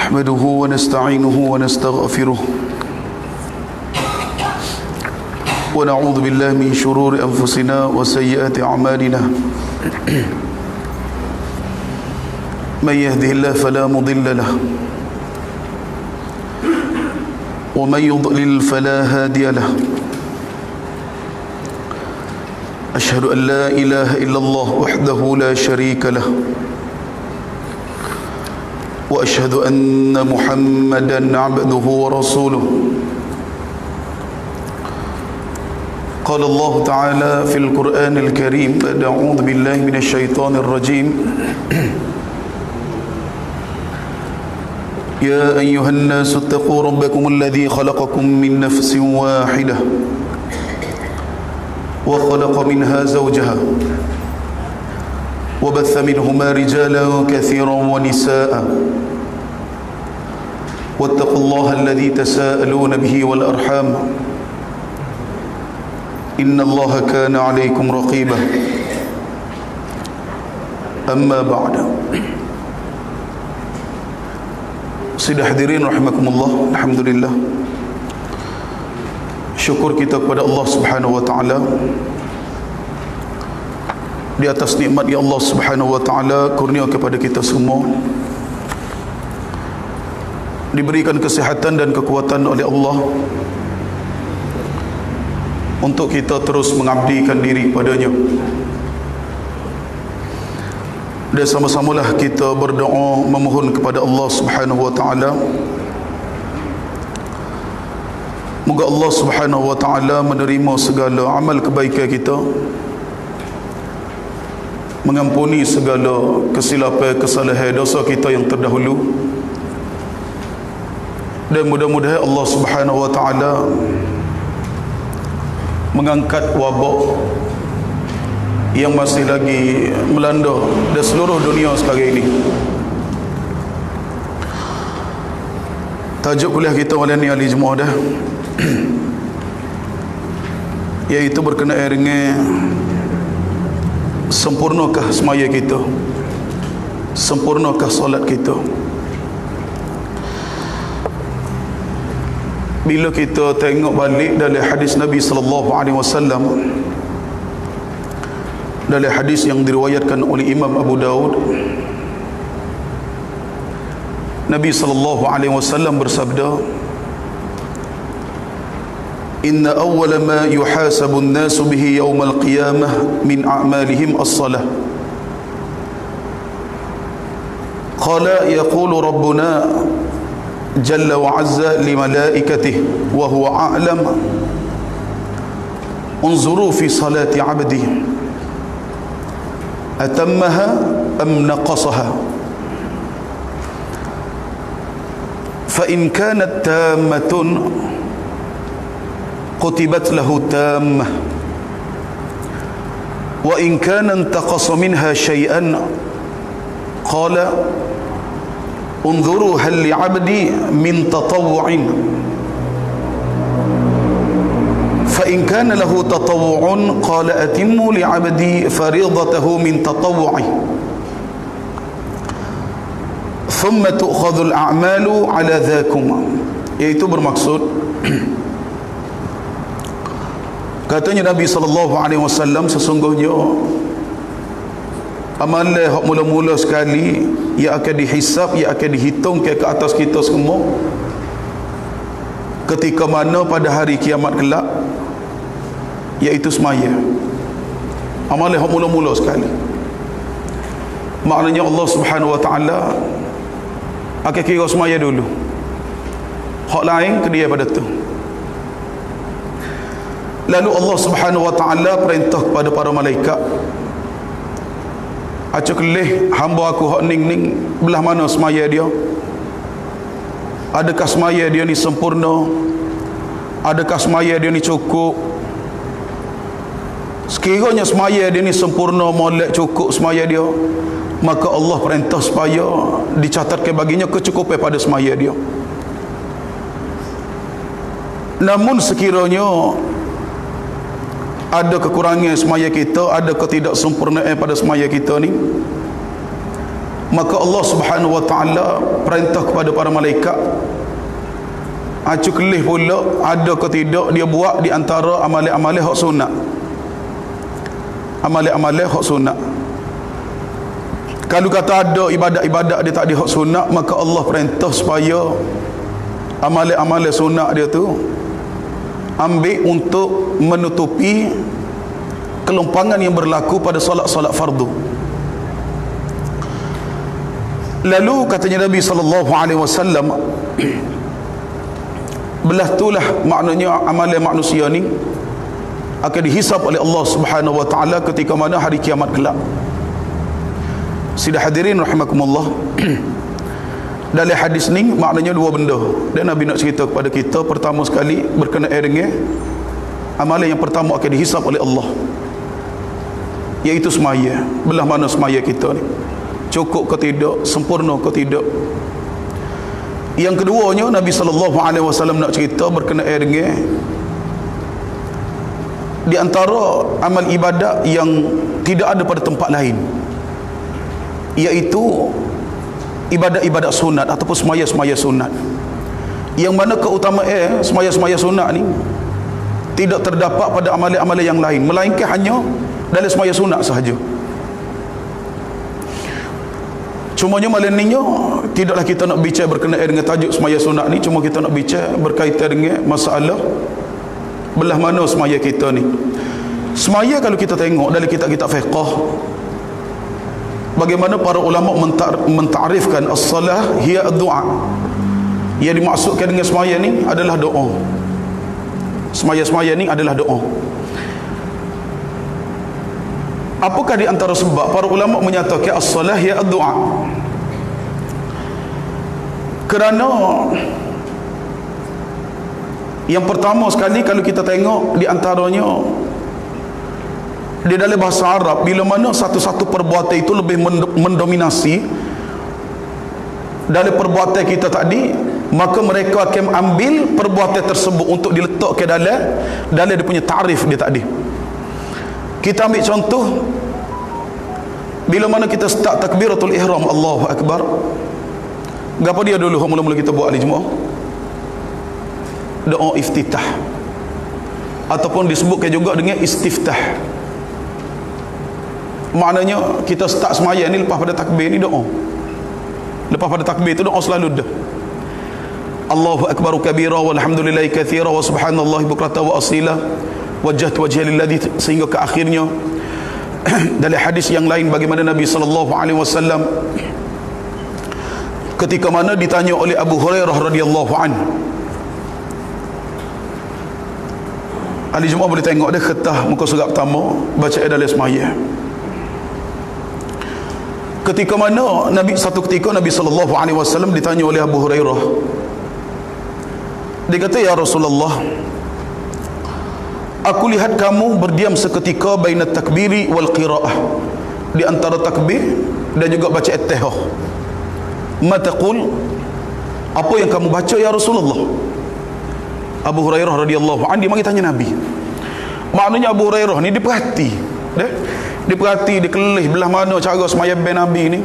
نحمده ونستعينه ونستغفره ونعوذ بالله من شرور أنفسنا وسيئات أعمالنا من يهده الله فلا مضل له ومن يضلل فلا هادي له أشهد أن لا إله إلا الله وحده لا شريك له وأشهد أن محمدا عبده ورسوله قال الله تعالى في القرآن الكريم بعد أعوذ بالله من الشيطان الرجيم يا أيها الناس اتقوا ربكم الذي خلقكم من نفس واحدة وخلق منها زوجها وبث منهما رجالا كثيرا ونساء واتقوا الله الذي تساءلون به والأرحام إن الله كان عليكم رقيبا أما بعد Sidang hadirin rahimakumullah, alhamdulillah, syukur kita kepada Allah Subhanahu wa taala di atas nikmat yang Allah Subhanahu wa taala kurnia kepada kita semua, diberikan kesihatan dan kekuatan oleh Allah untuk kita terus mengabdikan diri padanya. Dan sama-samalah kita berdoa memohon kepada Allah Subhanahu wa taala, moga Allah Subhanahu wa taala menerima segala amal kebaikan kita, mengampuni segala kesilapan kesalahan dosa kita yang terdahulu, dan mudah-mudahan Allah Subhanahu wa taala mengangkat wabak yang masih lagi melanda di seluruh dunia sekarang ini. Tajuk kuliah kita malam ni ahli jemaah dah iaitu berkenaan dengan sempurnakah semaya kita, sempurnakah solat kita. Bila kita tengok balik dalam hadis Nabi sallallahu alaihi wasallam, dalam hadis yang diriwayatkan oleh Imam Abu Daud, Nabi sallallahu alaihi wasallam bersabda, inna awwala ma yuhasabu an-nasu bihi yawm al-qiyamah min a'malihim as-salah. Qala yaqulu rabbuna jalla wa azza li malaikatihi wa huwa a'lam unzuru fi salati 'abdi atammaha am naqasaha fa in kanat tammatun kutibat lahu tammah wa in kana intaqasa minha shay'an qala unzuru hal li'abdi min tatawwu'in فإن كان له تطوع قال أتموا لعبدي فريضته من تطوعه ثم تؤخذ الأعمال على ذاكم. Iaitu bermaksud, katanya Nabi SAW, sesungguhnya amalan yang mula-mula sekali yang akan dihisap, yang akan dihitung ke atas kita semua ketika mana pada hari kiamat kelak, iaitu semaya. Amalan yang mula-mula sekali, maknanya Allah Subhanahu wa taala akan kira semaya dulu, hak lain ke dia pada tu. Lalu Allah Subhanahu wa taala perintah kepada para malaikat, acuk leh hamba aku hak ning belah mana semaya dia, adakah semaya dia ni sempurna, adakah semaya dia ni cukup. Sekiranya semaya dia ni sempurna, molek, cukup semaya dia, maka Allah perintah supaya dicatatkan baginya kecukupan pada semaya dia. Namun sekiranya ada kekurangan semaya kita, ada ketidaksempurnaan pada semaya kita ni, maka Allah Subhanahu wa taala perintah kepada para malaikat, acu kelih pula ada ke tidak dia buat di antara amalan-amalan hak sunat. Amalan-amalan hak sunat. Kalau kata ada ibadat-ibadat dia tak ada hak sunat, maka Allah perintah supaya amalan-amalan sunat dia tu ambil untuk menutupi kelompangan yang berlaku pada solat-solat fardu. Lalu katanya Nabi SAW, belah itulah maknanya amalan manusia ni akan dihisap oleh Allah Subhanahu wa taala ketika mana hari kiamat kelak. Sidang hadirin rahimakumullah. Dalam hadis ni maknanya dua benda. Dan Nabi nak cerita kepada kita, pertama sekali berkenaan dengan amalan yang pertama akan dihisap oleh Allah, iaitu semaya. Belah mana semaya kita ni? Cukup ke tidak? Sempurna ke tidak? Yang keduanya Nabi SAW nak cerita berkenaan dengan di antara amal ibadat yang tidak ada pada tempat lain, iaitu ibadat-ibadat sunat ataupun semaya-semaya sunat, yang mana keutamaan semaya-semaya sunat ni tidak terdapat pada amalan-amalan yang lain, melainkan hanya dalam semaya sunat sahaja. Cumanya malam ni tidaklah kita nak bicara berkenaan dengan tajuk semaya sunat ni, cuma kita nak bicara berkaitan dengan masalah belah mana semaya kita ni. Semaya kalau kita tengok dalam kitab-kitab fiqh, bagaimana para ulama mentarifkan as-salah hiya ad-du'a. Yang dimaksudkan dengan semaya ni adalah doa. Semaya-semaya ni adalah doa. Apakah di antara sebab para ulama menyatakan as-salah hiya ad-du'a? Kerana yang pertama sekali kalau kita tengok di antaranya di dalam bahasa Arab, bila mana satu-satu perbuatan itu lebih mendominasi dalam perbuatan kita tadi, maka mereka akan ambil perbuatan tersebut untuk diletakkan dalam dia punya tarif dia tadi. Kita ambil contoh, bila mana kita start takbiratul ihram, Allahu Akbar, apa dia dulu mula-mula kita buat ni jemaah? Doa iftitah, ataupun disebutkan juga dengan istiftah. Maknanya kita start semaya ni, lepas pada takbir ni doa. Lepas pada takbir tu doa selalu dah. Allahu Akbar kabira walhamdulillahi katsira wa subhanallahi bukratan wa asila wajjahtu wajhiya lilladzi, sehingga ke akhirnya. Dalam hadis yang lain bagaimana Nabi SAW ketika mana ditanya oleh Abu Hurairah radhiyallahu anhu, ahli Jumaat boleh tengok dia ketah muka surat pertama baca dalam semaya. Ketika mana satu ketika Nabi SAW ditanya oleh Abu Hurairah, dia kata, ya Rasulullah, aku lihat kamu berdiam seketika baina takbiri wal qiraah, di antara takbir dan juga baca at-tahiyah. Ma taqul, apa yang kamu baca ya Rasulullah? Abu Hurairah radhiyallahu anhu dia mari tanya Nabi. Maknanya Abu Hurairah ni diperhati, dia kelih belah mana cara semaya ben Nabi ni.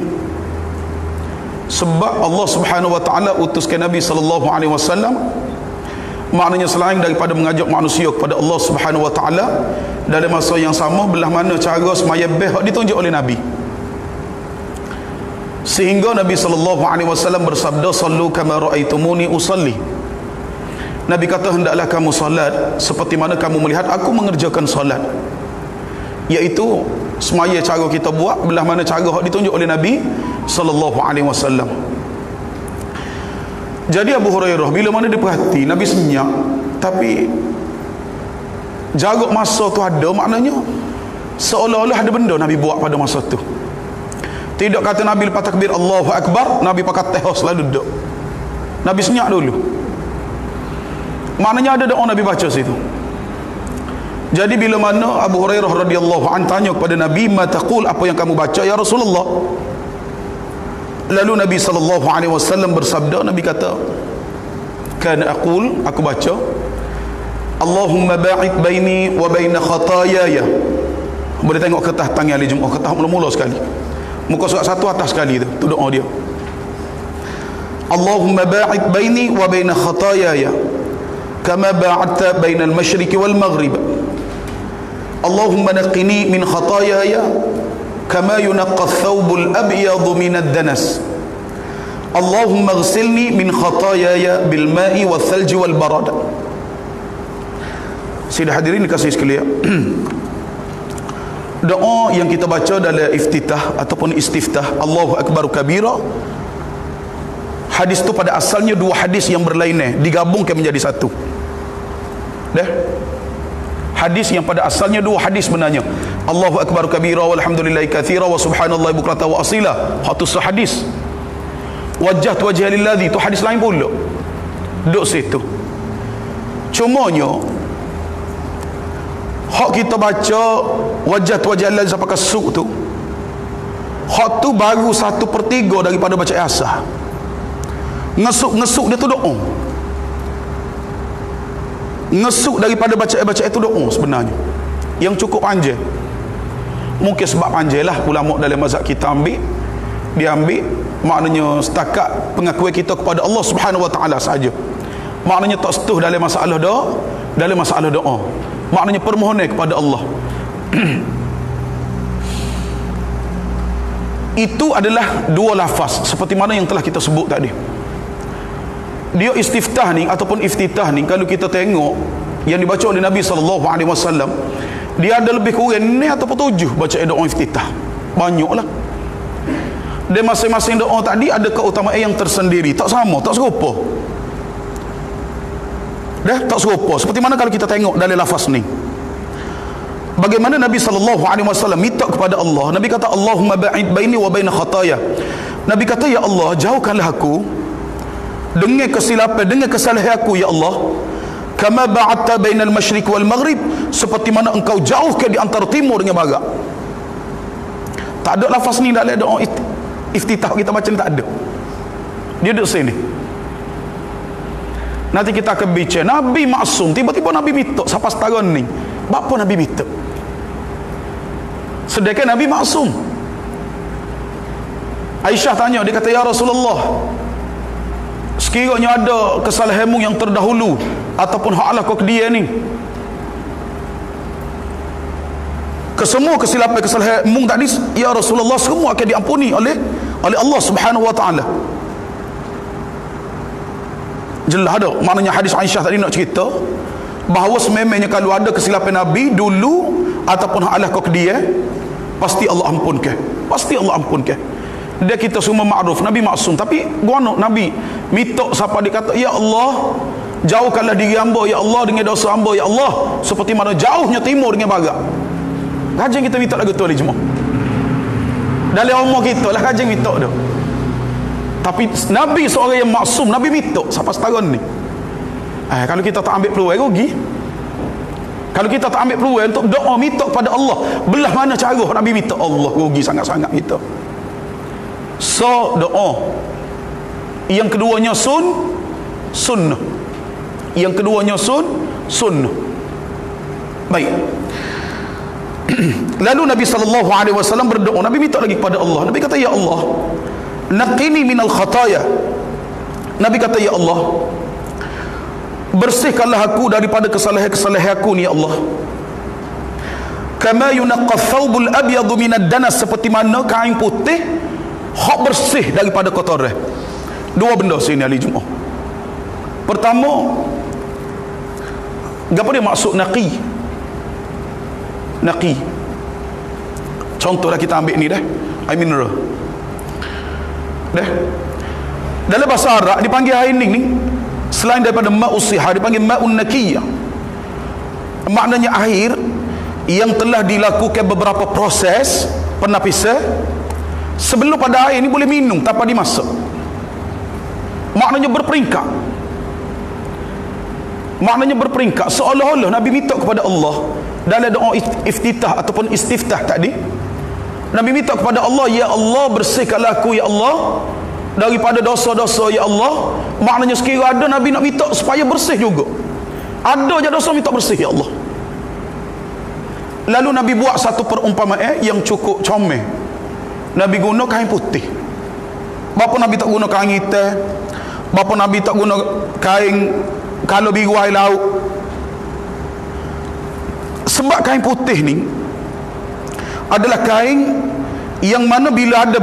Sebab Allah Subhanahu wa taala utuskan Nabi sallallahu alaihi wasallam, maknanya selain daripada mengajak manusia kepada Allah Subhanahu wa taala, dalam masa yang sama belah mana cara semaya ben ditunjuk oleh Nabi. Sehingga Nabi sallallahu alaihi wasallam bersabda, sallu kama raaitumuni usalli. Nabi kata, hendaklah kamu salat seperti mana kamu melihat aku mengerjakan salat. Iaitu semaya cara kita buat belah mana cara ditunjuk oleh Nabi sallallahu alaihi wasallam. Jadi Abu Hurairah bila mana dia perhati Nabi senyap, tapi jarak masa tu ada, maknanya seolah-olah ada benda Nabi buat pada masa tu. Tidak kata Nabi lepas takbir Allahu Akbar Nabi pakai teh selalu duduk. Nabi senyap dulu. Maknanya ada doa Nabi baca situ. Jadi bila mana Abu Hurairah radhiyallahu anhu tanya kepada Nabi, ma taqul, apa yang kamu baca ya Rasulullah? Lalu Nabi sallallahu alaihi wasallam bersabda, Nabi kata, kana aqul, aku baca, Allahumma ba'id baini wa baina khataayaya. Boleh tengok kertas tangan Ali Jumaat, kertas mula-mula sekali. muka surat 1 atas sekali tu doa dia. Allahumma ba'id baini wa baina khataayaya kama ba'adta bainal masyriqi wal maghrib. Allahumma naqqini min khataayaya kama yunaqqa ath-thawbul abyadu minad danas. Allahumma ighsilni min khataayaya bil ma'i wath thalji wal barad. Sidang hadirin dikasihi sekalian, doa yang kita baca dalam iftitah ataupun istiftah Allahu Akbar kabira, hadis tu pada asalnya dua hadis yang berlainan digabungkan menjadi satu. Dah? Hadis yang pada asalnya dua hadis sebenarnya. Allahu Akbar kabira walhamdulillahi katsira wa subhanallahi bukratan wa asila. Hatu hadis. Wajjahtu wajha lilladzi, tu hadis lain pula. Duk situ. Cumanya hak kita baca wajah lilladzi sampai ke su tu, hak tu baru 1/3 daripada baca asah. Ngesuk dia tu doa. Ngesuk daripada baca itu doa sebenarnya. Yang cukup panjang. Mungkin sebab panjang lah ulama dalam mazhab kita dia ambil maknanya setakat pengakuan kita kepada Allah Subhanahu wa taala saja. Maknanya tak setuh dalam masalah doa. Maknanya permohonan kepada Allah. Itu adalah dua lafaz seperti mana yang telah kita sebut tadi. Dia istiftah ni ataupun iftitah ni, kalau kita tengok yang dibaca oleh Nabi SAW, dia ada lebih kurang ni ataupun 7 baca doa iftitah. Banyaklah. Dan masing-masing doa tadi ada keutamaan yang tersendiri, tak sama, tak serupa. Tak serupa. Seperti mana kalau kita tengok dalam lafaz ni, bagaimana Nabi SAW minta kepada Allah. Nabi kata Allahumma ba'id baini wa baina khataaya. Nabi kata, ya Allah, jauhkanlah aku dengan kesilapan, dengan kesalahan aku, ya Allah, kama ba'adta bainal masyriq wal maghrib, seperti mana engkau jauhkan di antara timur dengan barat. Tak ada lafaz ni dalam doa iftitah kita baca ni, tak ada. Dia duduk sini. Nanti kita akan bicara Nabi maksum, tiba-tiba Nabi minta siapa setara ni. Apa Nabi minta? Sedangkan Nabi maksum. Aisyah tanya, dia kata, ya Rasulullah, sekiranya ada kesalahanmu yang terdahulu ataupun haklah kau ke dia ni, kesemua kesalahanmu tadi, ya Rasulullah, semua akan diampuni oleh Allah Subhanahu wa taala. Jelas ada, maknanya hadis Aisyah tadi nak cerita bahawa sememangnya kalau ada kesilapan Nabi dulu ataupun haklah kau ke dia, pasti Allah ampunkan. Pasti Allah ampunkan. Dia kita semua makruf Nabi maksum, tapi guano Nabi minta siapa dia kata, ya Allah, jauhkanlah diri hamba, ya Allah, dengan dosa hamba, ya Allah, seperti mana jauhnya timur dengan barat. Kajian kita minta lagu tu oleh jemaah. Dalam umur kita lah kajian minta tu. Tapi Nabi seorang yang maksum, Nabi minta siapa setara ni. Kalau kita tak ambil peluang, rugi. Kalau kita tak ambil peluang untuk doa minta kepada Allah, belah mana cara Nabi minta Allah, rugi sangat-sangat kita. So doa yang keduanya sunnah. Yang keduanya sunnah. Baik. Lalu Nabi SAW berdoa. Nabi minta lagi kepada Allah. Nabi kata, ya Allah, naqini minal khataaya. Nabi kata, ya Allah, bersihkanlah aku daripada kesalahan-kesalahan aku ni, ya Allah. Kama yunaqqa thawbul abyadu minad danas, seperti mana kain putih hak bersih daripada kotoran. Dua benda sini ahli Jumaat. Pertama, apa dia maksud naqi? Naqi. Contohlah kita ambil ni dah, air mineral. Dah. Dalam bahasa Arab dipanggil air ni, selain daripada ma'usihah, dipanggil ma'un naqiyah. Maknanya air yang telah dilakukan beberapa proses penapisan sebelum pada air ni boleh minum tanpa dimasak. Maknanya berperingkat. Maknanya berperingkat. Seolah-olah Nabi minta kepada Allah dalam doa iftitah ataupun istiftah tadi, Nabi minta kepada Allah, ya Allah, bersihkanlah aku, ya Allah, daripada dosa-dosa, ya Allah. Maknanya sekiranya ada, Nabi nak minta supaya bersih juga. Ada je dosa, minta bersih, ya Allah. Lalu Nabi buat satu perumpamaan yang cukup comel. Nabi guna kain putih. Bapa Nabi tak guna kain hitam? Bapa Nabi tak guna kain kalau biru air laut? Sebab kain putih ni adalah kain yang mana bila ada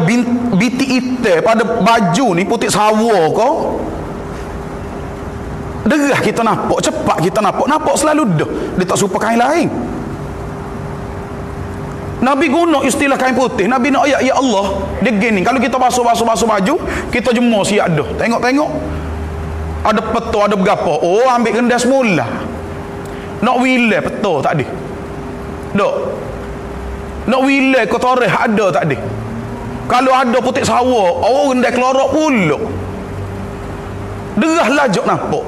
binti hitam pada baju ni, putih sawa ke, derah kita nampak, cepat kita nampak selalu dah. Dia tak serupa kain lain. Nabi guna istilah kain putih. Nabi nak ayat, ya Allah, dia gini, kalau kita basuh baju, kita jemur siap dah. Tengok ada peto, ada berapa, oh ambil rendah semula. Nak wilayah peto tak ada. Dok. Nak wilayah kotoreh ada tak ada. Kalau ada putih sawa, oh rendah kelorok pula. Derah lajak nampak.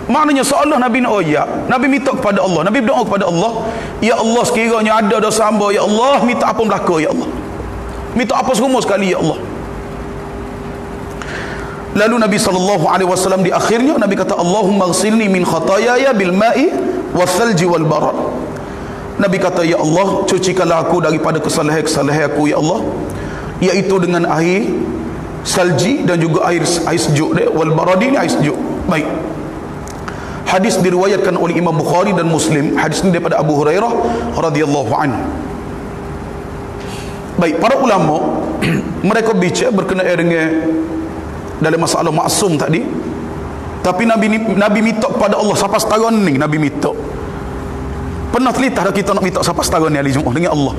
Maknanya seolah Nabi nak ayat, Nabi minta kepada Allah, Nabi berdoa kepada Allah, ya Allah, sekiranya ada dosa hamba, ya Allah, minta apa belaka, ya Allah, minta apa semua sekali, ya Allah. Lalu Nabi SAW di akhirnya Nabi kata, Allahumma ghsilni min khatayaya bil ma'i wal thalji wal barad. Nabi kata, ya Allah, cucikanlah aku daripada kesalahan aku, ya Allah, iaitu dengan air salji dan juga air sejuk, wal baradi ni air sejuk. Baik, hadis diriwayatkan oleh Imam Bukhari dan Muslim. Hadis ini daripada Abu Hurairah radhiyallahu anhu. Baik, para ulama mereka bicara berkenaan dengan dalam masalah maksum tadi. Tapi Nabi minta kepada Allah siapa setara ni. Nabi minta, pernah telitah dah kita nak minta siapa setara ni hari Jumaat dengan Allah,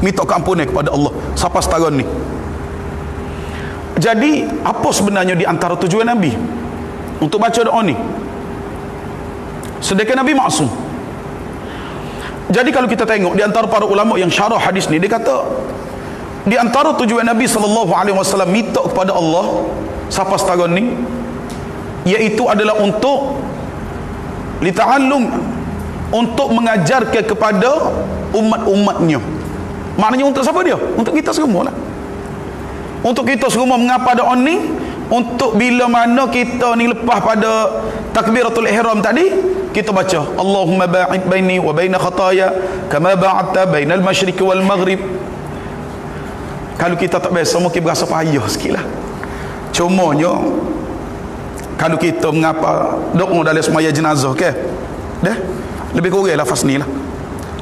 minta keampunan kepada Allah siapa setara ni. Jadi apa sebenarnya di antara tujuan Nabi untuk baca doa ni? Sedangkan Nabi maksum. Jadi kalau kita tengok di antara para ulama yang syarah hadis ni, dia kata di antara tujuan Nabi SAW minta kepada Allah siapa setara ni, iaitu adalah untuk lita'allum, untuk mengajarkan kepada umat-umatnya. Maknanya untuk siapa dia? Untuk kita semua lah. Untuk kita semua mengapa doa ni, untuk bila mana kita ni lepas pada takbiratul ihram tadi, kita baca Allahumma ba'id baini wa baina khataya kama ba'adta bainal masyriqi wal maghrib. Kalau kita tak biasa mungkin berasa payah sikitlah. Cumanya kalau kita mengapa doa dalam semaya jenazah ke, dah lebih kurang lafaz ni lah.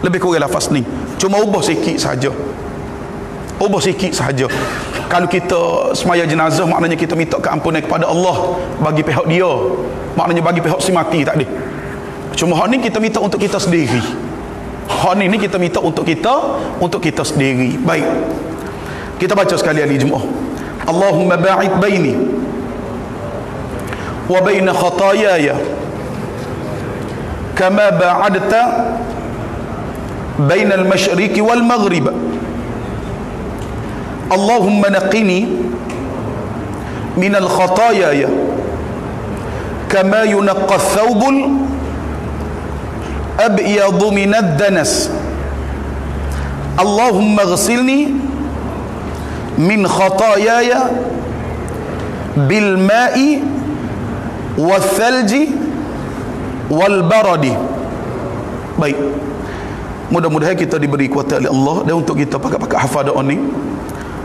Lebih kurang lafaz ni. Cuma ubah sikit saja. Ubah sikit saja. Kalau kita semaya jenazah, maknanya kita minta keampunan kepada Allah bagi pihak dia. Maknanya bagi pihak si mati tak ada. Cuma hak ni kita minta untuk kita sendiri. Hak ni kita minta untuk kita sendiri. Baik. Kita baca sekali ahli Jumaah. Allahumma ba'id baini wa baina khatayaya kama ba'adta bainal masyriqi wal maghrib. Allahumma naqini minal khatayaya kama yunaqqa thawbul abyadu minad danas. Allahumma ghsilni min khatayaya bil ma'i wal thalji wal baradi. Baik, mudah-mudahan kita diberi kuasa oleh Allah dan untuk kita pakai hafal doa ni,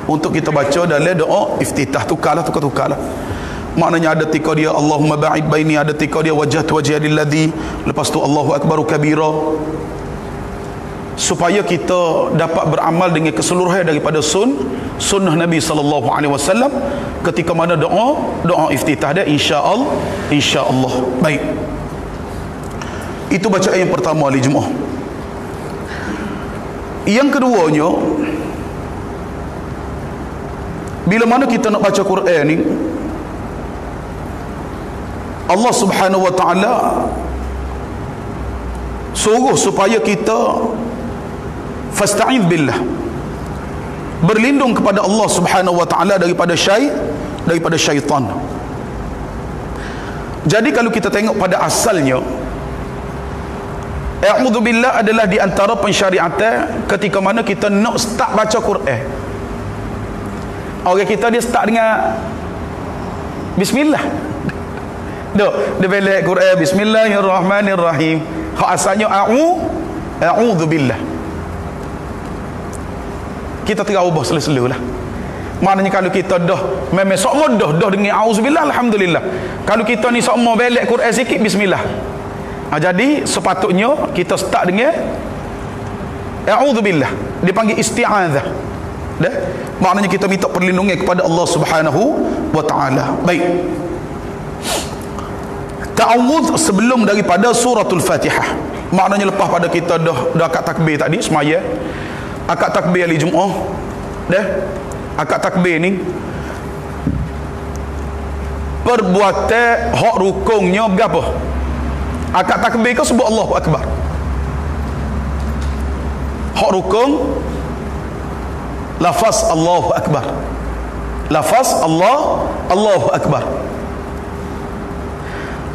untuk kita baca dalam doa iftitah. Tukarlah. Maknanya ada tika dia Allahumma ba'id baini, ada tika dia wajhatu wajhiya lilladzi, lepas tu Allahu akbaru kabira, supaya kita dapat beramal dengan keseluruhan daripada sunnah Nabi SAW ketika mana doa iftitah dia insya-Allah. Baik, itu bacaan yang pertama hari Jumaat. Yang keduanya, bila mana kita nak baca Quran ni, Allah Subhanahu wa ta'ala suruh supaya kita fasta'idz billah, berlindung kepada Allah Subhanahu wa ta'ala daripada syaitan. Jadi kalau kita tengok pada asalnya, a'udzubillah adalah di antara pensyariatan ketika mana kita nak start baca Quran. Orang kita dia start dengan bismillah. Dia belak Quran bismillahirrahmanirrahim. Hak asalnya a'udzubillah. kita terubah selu-selu lah. Maknanya kalau kita dah memang sokmo dah dengan auzubillah, alhamdulillah. Kalau kita ni sokmo belek Quran sikit, bismillah. Jadi sepatutnya kita start dengan a'udzubillah, dipanggil isti'adzah. Dah? Maknanya kita minta perlindungan kepada Allah Subhanahu wa taala. Baik. Ta'awudz sebelum daripada suratul Fatihah. Maknanya lepas pada kita dah akad takbir tadi semaya, akad takbir hari Jumaat, dah? Akad takbir ni perbuatan hak rukunnya berapa? Akad takbir kau sebut Allahu Akbar. Hak rukun lafaz Allahu Akbar. Lafaz Allahu Akbar.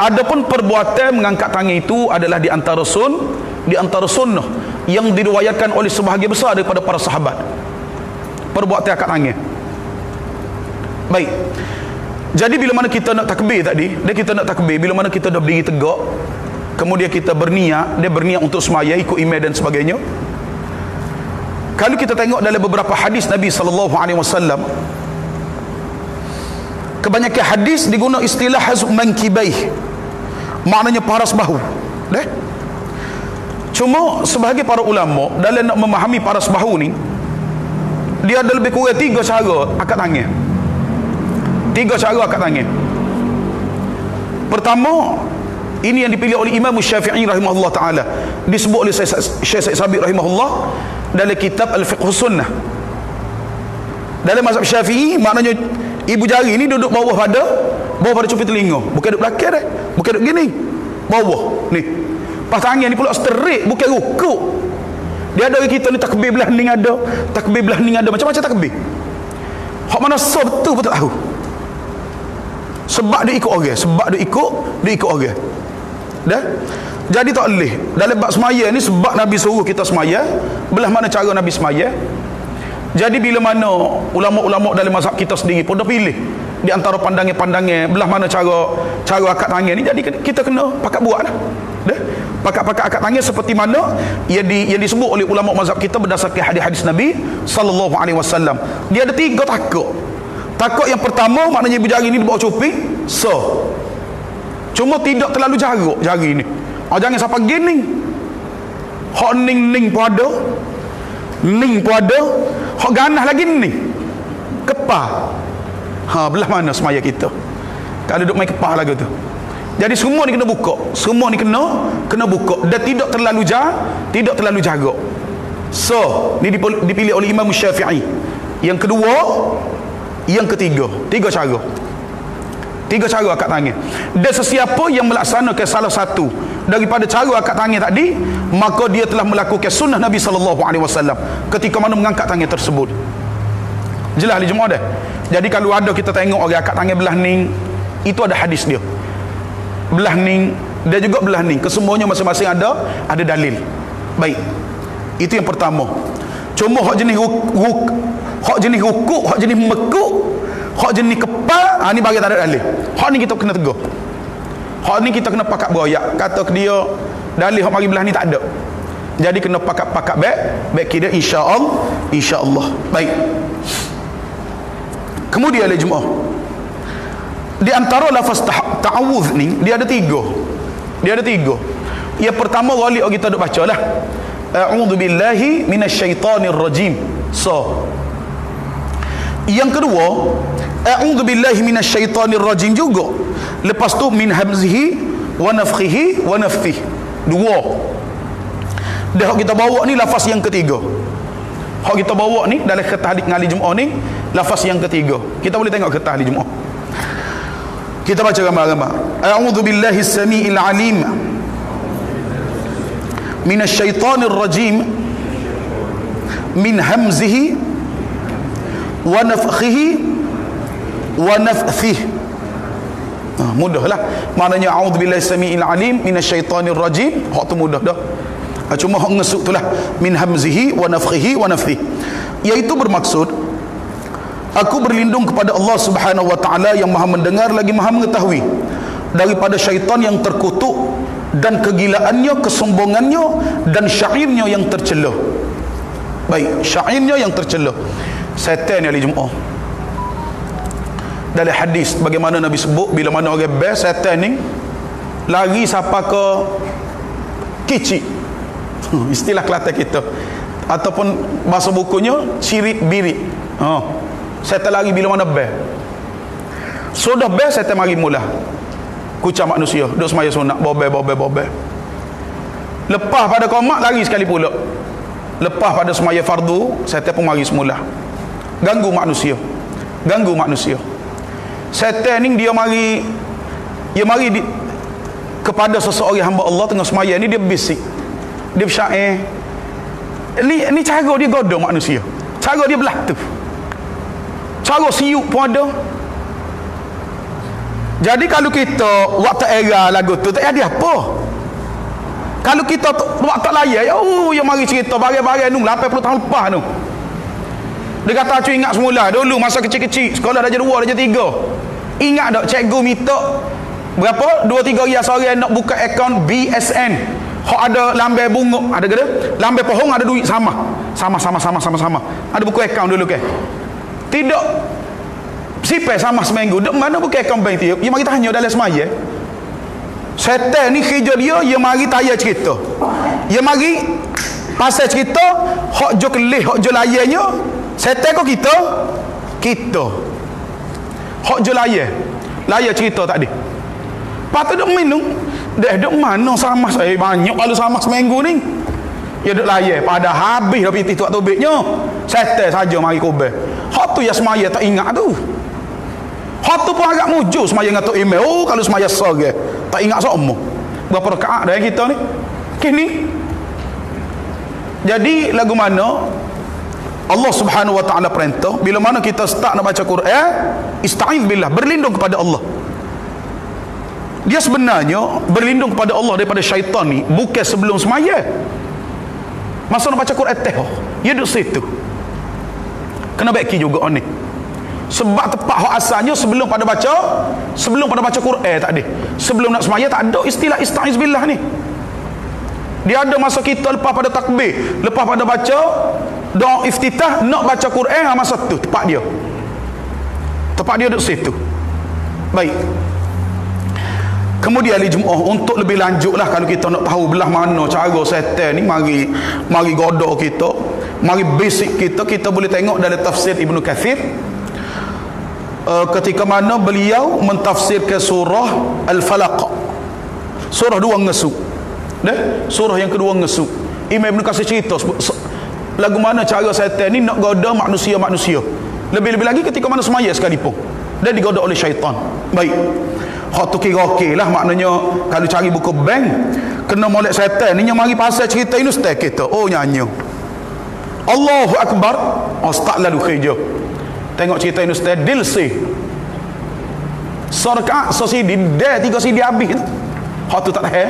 Adapun perbuatan mengangkat tangan itu adalah di antara sunnah yang diriwayatkan oleh sebahagian besar daripada para sahabat. Perbuatan angkat tangan. Baik. Jadi bila mana kita nak takbir tadi, bila mana kita dah berdiri tegak, kemudian kita berniat, dia berniat untuk semaya, ikut imam dan sebagainya. Kalau kita tengok dalam beberapa hadis Nabi SAW, kebanyakan hadis diguna istilah hazb mankibaih, maknanya paras bahu. Dah? Cuma sebahagian para ulama dalam nak memahami paras bahu ni, dia ada lebih kurang 3 cara akad tangan. 3 cara akad tangan. Pertama, ini yang dipilih oleh Imam Syafi'i rahimahullah taala, disebut oleh Syekh Said Sabiq rahimahullah dalam kitab Al-Fiqh Sunnah. Dalam mazhab Syafi'i, maknanya ibu jari ni duduk bawah pada cupi telinga, bukan duduk belakang dah, bukan duduk gini, bawah ni. Pas tangan ni pula straight, bukan rukuk. Dia ada kita ni takbir belah ni ada, takbir belah ni ada, macam-macam takbir. Hak mana sah betul pun tak tahu. Sebab dia ikut orang, Dah? Jadi tak boleh. Dalam bab semaya ni, sebab Nabi suruh kita semaya, belah mana cara Nabi semaya. Jadi bila mana ulama-ulama dalam mazhab kita sendiri pun dah pilih di antara pandangan-pandangan belah mana cara akad tangan ni, jadi kita kena pakat buatlah. Dah? Pakat-pakat akad tangan seperti mana yang disebut oleh ulama mazhab kita berdasarkan hadis-hadis Nabi sallallahu alaihi wasallam. Dia ada 3 takut. Takut yang pertama, maknanya ibu jari ni di bawah cupi, cuma tidak terlalu jarak jari ni. Jangan sampai gini. Hak ning pun ada, hak ganah lagi ni. Kepah. Belah mana semaya kita? Kalau duduk main kepah lagu tu. Jadi semua ni kena buka. Semua ni kena buka dan tidak terlalu jarak. Ni dipilih oleh Imam Syafi'i. Yang kedua, yang ketiga, 3 cara. 3 cara akad tangan. Dan sesiapa yang melaksanakan salah satu daripada cara akad tangan tadi, maka dia telah melakukan sunnah Nabi SAW ketika mana mengangkat tangan tersebut. Jelas di Jumaat dah. Jadi kalau ada kita tengok orang akad tangan belah ni, itu ada hadis dia. Belah ni dan juga belah ni, kesemuanya masing-masing ada dalil. Baik. Itu yang pertama. Cuma hak jenis rukuk, hak jenis mekuk, hak jenis kepal, ni bagi tak ada dalil. Hak ni kita kena tegur. Hak ni kita kena pakat beroyak. Kata ke dia dalil hak mari belah ni tak ada. Jadi kena pakat baik kira insya-Allah. Baik. Kemudian oleh Jumaat, di antara lafaz ta'awudz ni dia ada 3. Yang pertama wali kita duk bacalah, a'udzubillahi minasyaitonir rajim. Yang kedua, a'udzubillahi minasyaitonir rajim juga. Lepas tu min hamzihi wa nafthihi wa nafthihi. 2. Dah kita bawa ni lafaz yang ketiga. Hak kita bawa ni dalam kata hadis ngali Jumaat ni lafaz yang ketiga. Kita boleh tengok kata hadis Jumaat. Kita baca gambar-gambar. A'udzubillahi as-sami'il 'alim minasyaitonir rajim min hamzihi wa nafthihi wa nafthihi. Mudahlah. Maknanya a'udzubillahi as-sami'il 'alim minasyaitonir rajim. Hak tu mudah dah. Cuma hak ngesuk itulah min hamzihi wa nafthihi wa nafthihi. Iaitu bermaksud aku berlindung kepada Allah Subhanahu wa taala yang Maha mendengar lagi Maha mengetahui daripada syaitan yang terkutuk dan kegilaannya, kesombongannya dan syairnya yang tercela. Baik, syairnya yang tercela. Setan ni hari Jumaat. Dalam hadis bagaimana Nabi sebut, bila mana orang best setan ni lari sampai ke kicik. Istilah Kelantan kita. Ataupun bahasa bukunya cirit birit. Setan lari bila mana best. Sudah best setan mari mula. Kucah manusia, duk semaya sunat, bobel. Lepas pada qomat lari sekali pula. Lepas pada semaya fardu, setan pun mari semula. Ganggu manusia. Setan ni dia mari kepada seseorang hamba Allah tengah semaya ni, dia bisik. Dia bersyair. Ni cara dia godong manusia. Cara dia belah tu. Cara siup pun ada. Jadi kalau kita waktu era lagu tu tak ada apa. Kalau kita waktu layar ya mari cerita barang-barang nu 80 tahun lepas tu. Dia kata aku ingat semula dulu masa kecil-kecil sekolah darjah 2 darjah 3. Ingat tak cikgu minta berapa 2-3 hari sore nak buka akaun BSN. Hak ada lambai bunga, ada ke? Lambai pohon ada duit sama. Ada buku akaun dulu ke? Tidak. Sipai sama seminggu. Dek mana buka akaun bank tiap? Dia mari tanya dalam semaya. Setan ni kerja dia mari tanya cerita. Dia mari pasal cerita hak jo kelih, hak jo layarnya. Setan kau kita hak jo layar cerita tak ada. Patut duk minum duk mana sama saya banyak kalau sama seminggu ni ya duk layar pada habis dah piti tuak tubiknya. Setan saja mari kubur. Hak tu ya semaya tak ingat tu. Hak tu pun agak mujur semaya ngatuk email. Kalau semaya sore tak ingat semua berapa rakaat dah kita ni kini. Jadi lagu mana Allah Subhanahu wa taala perintah bila mana kita start nak baca Quran, ista'iz billah, berlindung kepada Allah. Dia sebenarnya berlindung kepada Allah daripada syaitan ni bukan sebelum semaya. Masa nak baca Quran dia duduk situ. Kena baiki juga ni. Sebab tepat hak asalnya sebelum pada baca Quran tak ada. Sebelum nak semaya tak ada istilah ista'iz billah ni. Dia ada masa kita lepas pada takbir, lepas pada baca doa iftitah nak baca Quran, masa tu tepat dia duduk situ. Baik. Kemudian hari Jumaat untuk lebih lanjutlah kalau kita nak tahu belah mana cara setan ni mari godok kita, mari basic kita boleh tengok dalam tafsir Ibnu Katsir. Ketika mana beliau mentafsirkan surah Al-Falaq, surah 2 ngesuk. Surah yang kedua ngesuk. Imam Ibn Katsir cerita lagu mana cara syaitan ni nak goda manusia. Lebih-lebih lagi ketika mana semaya sekalipun dan digoda oleh syaitan. Baik. Hak tu kira okey lah, maknanya kalau cari buku bank kena molek syaitan ni yang mari pasal cerita ini ustaz kita. Oh nyanyi. Allahu Akbar. Ustaz lalu kerja. Tengok cerita ini ustaz dilsi. Sarka sosidi dia 3 sidi habis. Hak tu tak tahu.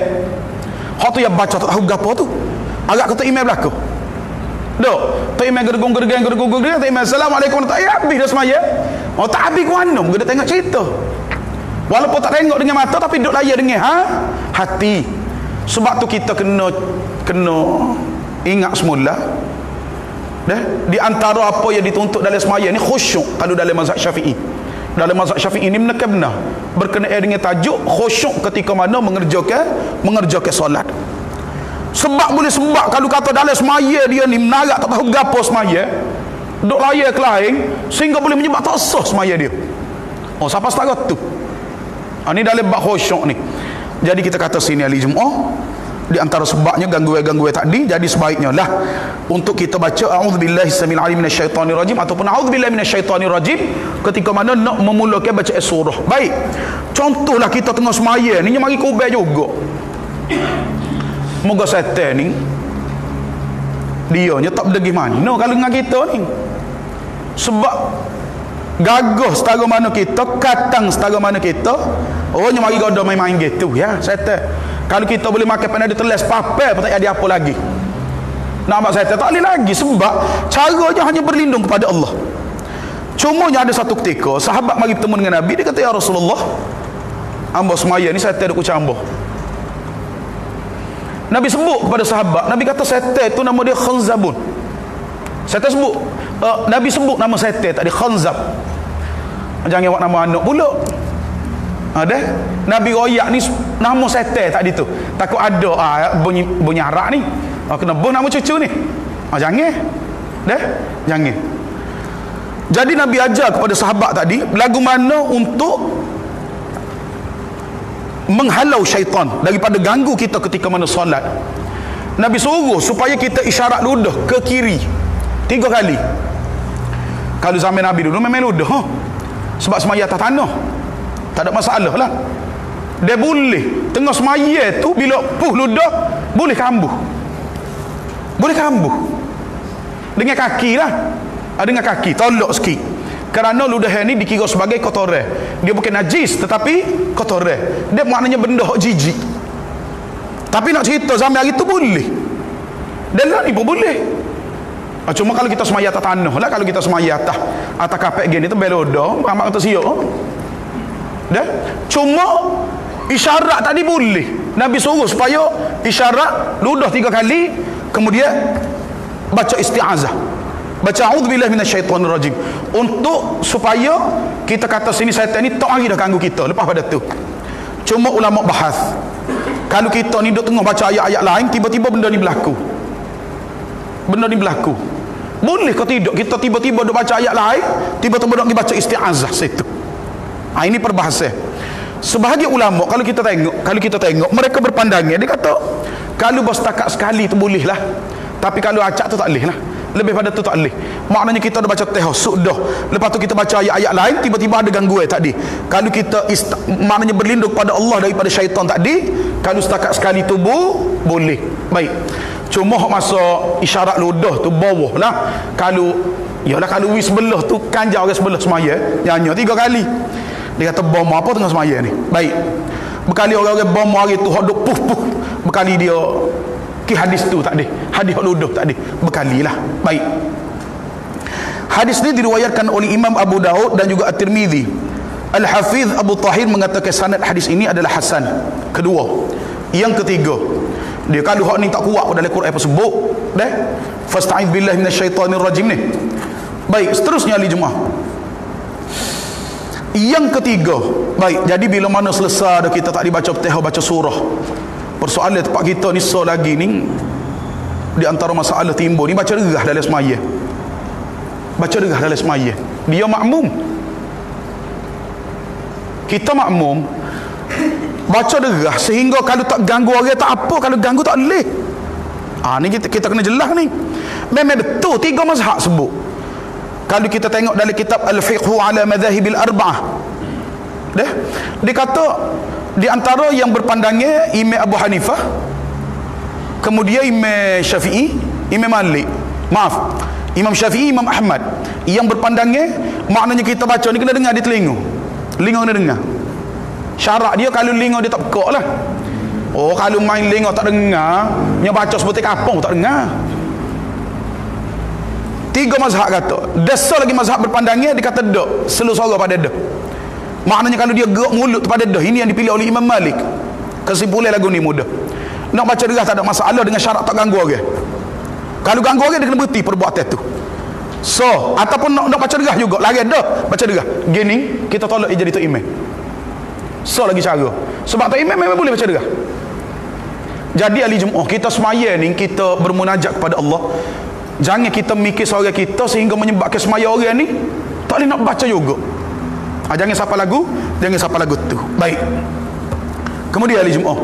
Hak tu yang baca tak tahu gapo tu. Agak kata email belaka. Dok, tak email gergung-gergang tak email assalamualaikum tak habis dah semaya. Oh tak habis kuano, kita tengok cerita. Walaupun tak tengok dengan mata tapi duk layar dengan hati. Sebab tu kita kena ingat semula. Di antara apa yang dituntut dalam semaya ni khusyuk kalau dalam mazhab Syafi'i. Dalam mazhab Syafi'i ni benar berkenaan dengan tajuk khusyuk ketika mana mengerjakan solat. Sebab kalau kata dalam semaya dia ni menarak tak tahu gapo semaya, duk layar ke lain sehingga boleh menyebab tak sah semaya dia. Oh siapa setara tu? Ini dalam bab khusyuk ni. Jadi kita kata sini hari Jumaat di antara sebabnya gangguan-gangguan tadi, jadi sebaiknya lah untuk kita baca a'udzubillahi samil alim minasyaitonir rajim ataupun a'udzubillahi minasyaitonir rajim ketika mana nak memulakan bacaan surah. Baik. Contohlah kita tengah semaya ni mari kubur juga. Moga setan ni dia nya tak berdegi mana kalau dengan kita ni. Sebab gagah setara mana kita, katang setara mana kita. Oh nya mari goda main-main gitu ya setan. Kalau kita boleh makan pada teles papel pun tak ada apa lagi. Nak setan tak boleh lagi sebab caranya hanya berlindung kepada Allah. Cumanya ada satu ketika sahabat mari bertemu dengan Nabi, dia kata ya Rasulullah, hamba semaya ni setan duk kucambah. Nabi sebut kepada sahabat, Nabi kata setan itu nama dia Khanzabun. Setan sebut, Nabi sebut nama setan tadi, Khanzab. Jangan awak nama anak pula. Ada Nabi royak ni nama setan tadi tu. Takut ada bunyi arak ni. Kena buh nama cucu ni. Jangan. Dah? Jangan. Jadi Nabi ajar kepada sahabat tadi lagu mana untuk menghalau syaitan daripada ganggu kita ketika mana solat. Nabi suruh supaya kita isyarat ludah ke kiri 3 kali. Kalau zaman Nabi dulu memang ludah, sebab semaya atas tanah, tak ada masalah lah. Dia boleh tengah semaya tu bila puh ludah boleh kambuh, dengan kaki lah. Dengan kaki tolak sikit, kerana ludah ni dikira sebagai kotoran. Dia bukan najis tetapi kotoran. Dia maknanya benda hak jijik. Tapi nak cerita zaman hari tu boleh, dan lah ni pun boleh. Cuma kalau kita semaya atas tanah lah. Kalau kita semaya atas kapek gini tu belodo amat kata siap. Dah. Cuma isyarat tadi boleh. Nabi suruh supaya isyarat ludah 3 kali, kemudian baca isti'azah, baca a'udzubillahi minasyaitonir rajim, untuk supaya kita kata sini syaitan ni tak lagi dah ganggu kita lepas pada tu. Cuma ulama bahas, kalau kita ni duk tengah baca ayat-ayat lain, tiba-tiba benda ni berlaku, boleh ke tidak kita tiba-tiba duk baca ayat lain, tiba-tiba duk baca isti'azah situ? Ini perbahasan. Sebahagian ulama kalau kita tengok mereka berpandangan, dia kata kalau bersetakat sekali tu boleh lah, tapi kalau acak tu tak boleh lah. Lebih pada tu tak boleh. Maknanya kita dah baca tahasud dah, lepas tu kita baca ayat-ayat lain, tiba-tiba ada gangguan tadi. Kalau kita maknanya berlindung pada Allah daripada syaitan tadi, kalau setakat sekali tu boleh. Baik. Cuma masa isyarat ludah tu bawah lah. Kalau wis sebelah tu kanjar orang sebelah semaya, nyanyi 3 kali. Dia kata bom apa tengah semaya ni. Baik. Berkali orang-orang bom hari tu hok duk puh-puh. Berkali dia ki hadis tu tak ada, hadis ludah tak ada, berkalilah. Baik, hadis ni diriwayatkan oleh Imam Abu Daud dan juga At-Tirmizi. Al-Hafiz Abu Tahir mengatakan sanad hadis ini adalah hasan. Kedua, yang ketiga, dia kalau hak ni tak kuat dalam Quran apa sebut dah, fasta'iz billahi minasyaitonir rajim ni. Baik, seterusnya ahli jemaah, yang ketiga. Baik, jadi bila mana selesai dah kita tak dibaca Fatihah, baca surah, persoalan tempat kita ni lagi ni, di antara masalah timbul ni baca derah dalam semaya. Dia makmum, kita makmum baca derah, sehingga kalau tak ganggu orang tak apa, kalau ganggu tak boleh. Ni kita kena jelas ni. Memang betul 3 mazhab sebut. Kalau kita tengok dalam kitab Al-Fiqhu ala Madhahibil Arba'ah, dia kata di antara yang berpandangnya Imam Abu Hanifah, kemudian Imam Syafi'i, Imam Malik, Imam Syafi'i, Imam Ahmad. Yang berpandangnya maknanya kita baca ni kena dengar di telinga kena dengar. Syarat dia kalau telinga dia tak pekak lah. Kalau main telinga tak dengar, dia baca seperti kapung tak dengar. 3 mazhab kata. Dasar lagi mazhab berpandangnya, dia kata dak, selu suara pada dak. Maknanya kalau dia gerak mulut pada dah, ini yang dipilih oleh Imam Malik. Kesimpulan lagu ni mudah. Nak baca derah tak ada masalah dengan syarat tak ganggu orang. Kalau ganggu orang dia kena berhenti perbuatan tu. So, ataupun nak baca derah juga, lari dah baca derah. Gini kita tolak dia jadi tok imam. So lagi cara. Sebab tok imam memang boleh baca derah. Jadi ahli Jumaat kita semaya ni, kita bermunajat kepada Allah. Jangan kita mikir seorang kita sehingga menyebabkan semaya orang ni tak boleh nak baca juga. Jangan siapa lagu tu. Baik. Kemudian ahli Jumaat,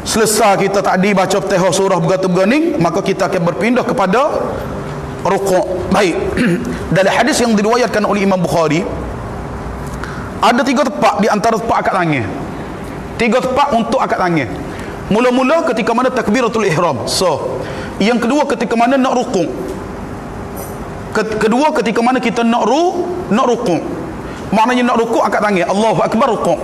selesai kita tadi baca Fatihah surah bergatu-berganing, maka kita akan berpindah kepada rukuk. Baik. Dalam hadis yang diriwayatkan oleh Imam Bukhari, ada 3 tempat di antara tempat akad tangan. 3 tempat untuk akad tangan. Mula-mula ketika mana takbiratul ihram. So, yang kedua ketika mana nak rukuk. Kedua ketika mana kita nak rukuk. Maknanya nak rukuk akad tangan, Allahu Akbar rukuk.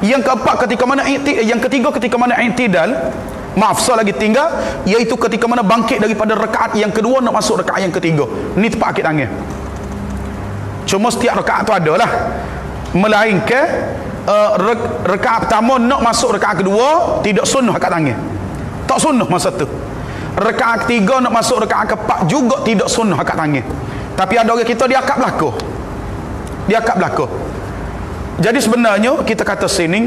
Yang keempat ketika mana yang ketiga ketika mana i'tidal, lagi tinggal, iaitu ketika mana bangkit daripada rakaat yang kedua nak masuk rakaat yang ketiga. Ni tempat akad tangan. Cuma setiap rakaat tu ada lah, melainkan rakaat pertama nak masuk rakaat kedua tidak sunnah akad tangan, tak sunnah masa tu. Rakaat ketiga nak masuk rakaat keempat juga tidak sunnah angkat tangan. Tapi ada orang kita dia angkat belakang. Dia angkat belakang. Jadi sebenarnya kita kata sini,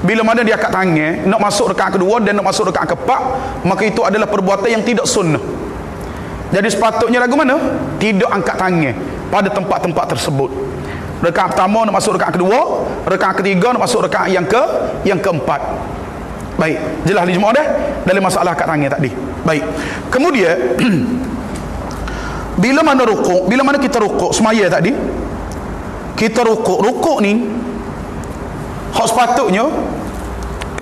bila mana dia angkat tangan nak masuk rakaat kedua dan nak masuk rakaat keempat, maka itu adalah perbuatan yang tidak sunnah. Jadi sepatutnya lagu mana? Tidak angkat tangan pada tempat-tempat tersebut. Rakaat pertama nak masuk rakaat kedua, rakaat ketiga nak masuk rakaat yang keempat. Baik, jelas di jemaah dah dalam masalah angkat tangan tadi. Baik. Kemudian bila mana rukuk, bila mana kita rukuk semaya tadi, kita rukuk ni hak sepatutnya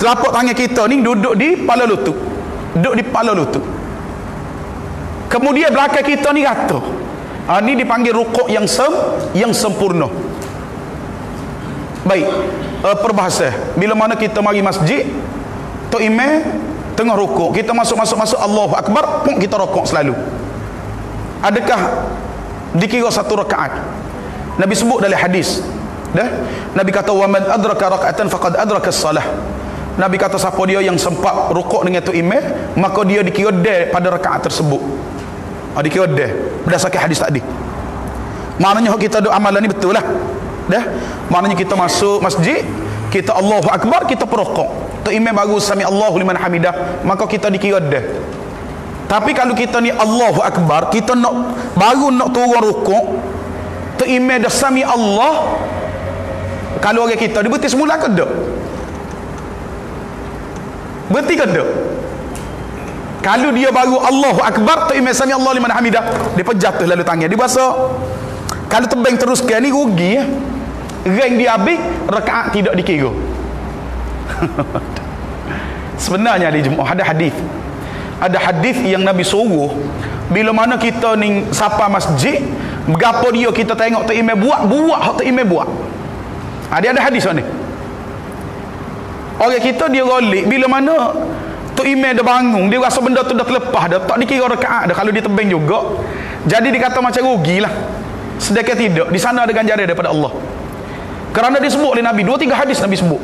telapak tangan kita ni duduk di kepala lutut. Duduk di kepala lutut. Kemudian belakang kita ni rata. Ni dipanggil rukuk yang sempurna. Baik. Perbahasan. Bila mana kita mari masjid, tok imam tengah rukuk, kita masuk Allahu Akbar, pun kita rukuk selalu. Adakah dikira satu rakaat? Nabi sebut dalam hadis, dah. Nabi kata wa man adraka raka'atan faqad adraka as-salah. Nabi kata siapa dia yang sempat rukuk dengan tok imam, maka dia dikira dah pada rakaat tersebut. Dikira dah berdasarkan hadis tadi. Maknanya kita doa amalan ni betul lah. Dah. Maknanya kita masuk masjid, kita Allahu Akbar, kita perokok. Tok imam baru sami Allahu liman hamidah, maka kita dikira dah. Tapi kalau kita ni Allahu Akbar, kita baru nak turun rukuk, tok imam dah sami Allah, kalau orang kita dia berhenti semula ke tak? Berhenti ke tak? Kalau dia baru Allahu Akbar, tok imam sami Allah liman hamidah, dia pejatuh lalu tangan dia berasa. Kalau tebing teruskan ni rugi ya. Rank dia habis, rakaat tidak dikira. Sebenarnya di jemaah ada hadis yang Nabi suruh bila mana kita ni sapa masjid, berapa dia kita tengok tok imam buat hak tok imam buat. Dia ada hadis ni. Orang kita dia rolik bila mana tok imam dah bangun, dia rasa benda tu dah terlepas dah, tak dikira rakaat dah kalau dia tebing juga. Jadi dikata macam rugilah. Sedekah tidak, di sana ada ganjaran daripada Allah. Kerana disebut oleh Nabi, 2-3 hadis Nabi sebut.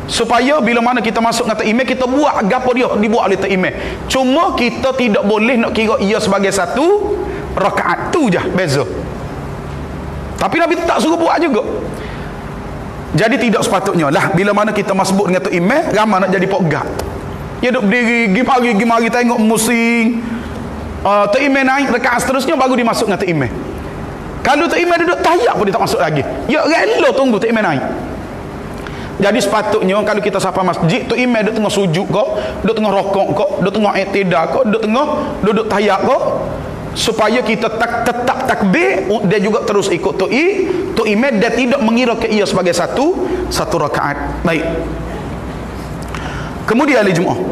Supaya bila mana kita masuk dengan tok imam, kita buat gapo dia dibuat oleh tok imam. Cuma kita tidak boleh nak kira ia sebagai satu rakaat, tu je beza. Tapi Nabi tak suruh buat juga. Jadi tidak sepatutnya lah bila mana kita masbuk dengan tok imam, ramai nak jadi pokgak. Dia duduk berdiri, pergi mari tengok musing. Tok imam naik rakaat seterusnya baru dimasuk dengan tok imam. Kalau tok imam duduk tahiyat pun dia tak masuk lagi. Ya rela tunggu tok imam naik. Jadi sepatutnya kalau kita sapa masjid, tok imam duduk tengah sujud ke, duduk tengah rokok ke, duduk tengah i'tidal ke, duduk tengah duduk tahiyat ke, supaya kita tetap takbir dan juga terus ikut tok imam dan tidak mengira ke ia sebagai satu rakaat. Baik. Kemudian ahli Jumaah,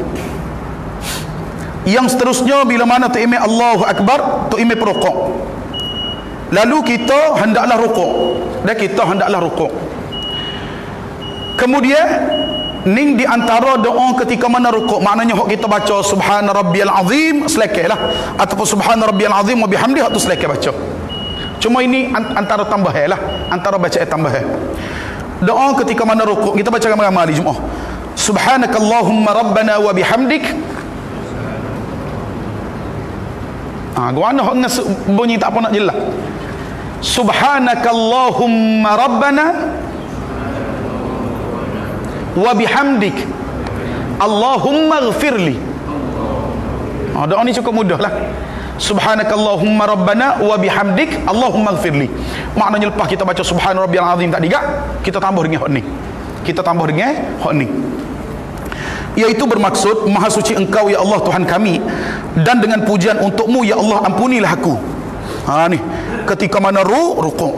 yang seterusnya bila mana tok imam Allahu Akbar, tok imam perokok, lalu kita hendaklah rukuk dan kita hendaklah rukuk. Kemudian ning di antara doa ketika mana rukuk, maknanya hok kita baca subhana rabbiyal azim selekehlah, ataupun subhana rabbiyal azim wa bihamdihi tu selekeh baca. Cuma ini antara tambahan lah, antara bacaan tambahan. Doa ketika mana rukuk kita baca ramai-ramai di Jumaah. Subhanakallahumma rabbana wa bihamdik. Gua nak bunyi tak apa nak jelas. Subhanakallahumma rabbana wa bihamdik Allahumma ghfirli. Doa ni cukup mudah lah. Subhanakallahumma rabbana wa bihamdik Allahumma ghfirli. Maknanya lepas kita baca subhana rabbiyal azim tadi gak, kita tambah dengan hak ni. Kita tambah dengan hak ni. Iaitu bermaksud, maha suci engkau ya Allah Tuhan kami, dan dengan pujian untukmu ya Allah ampunilah aku. Ni ketika mana rukuk.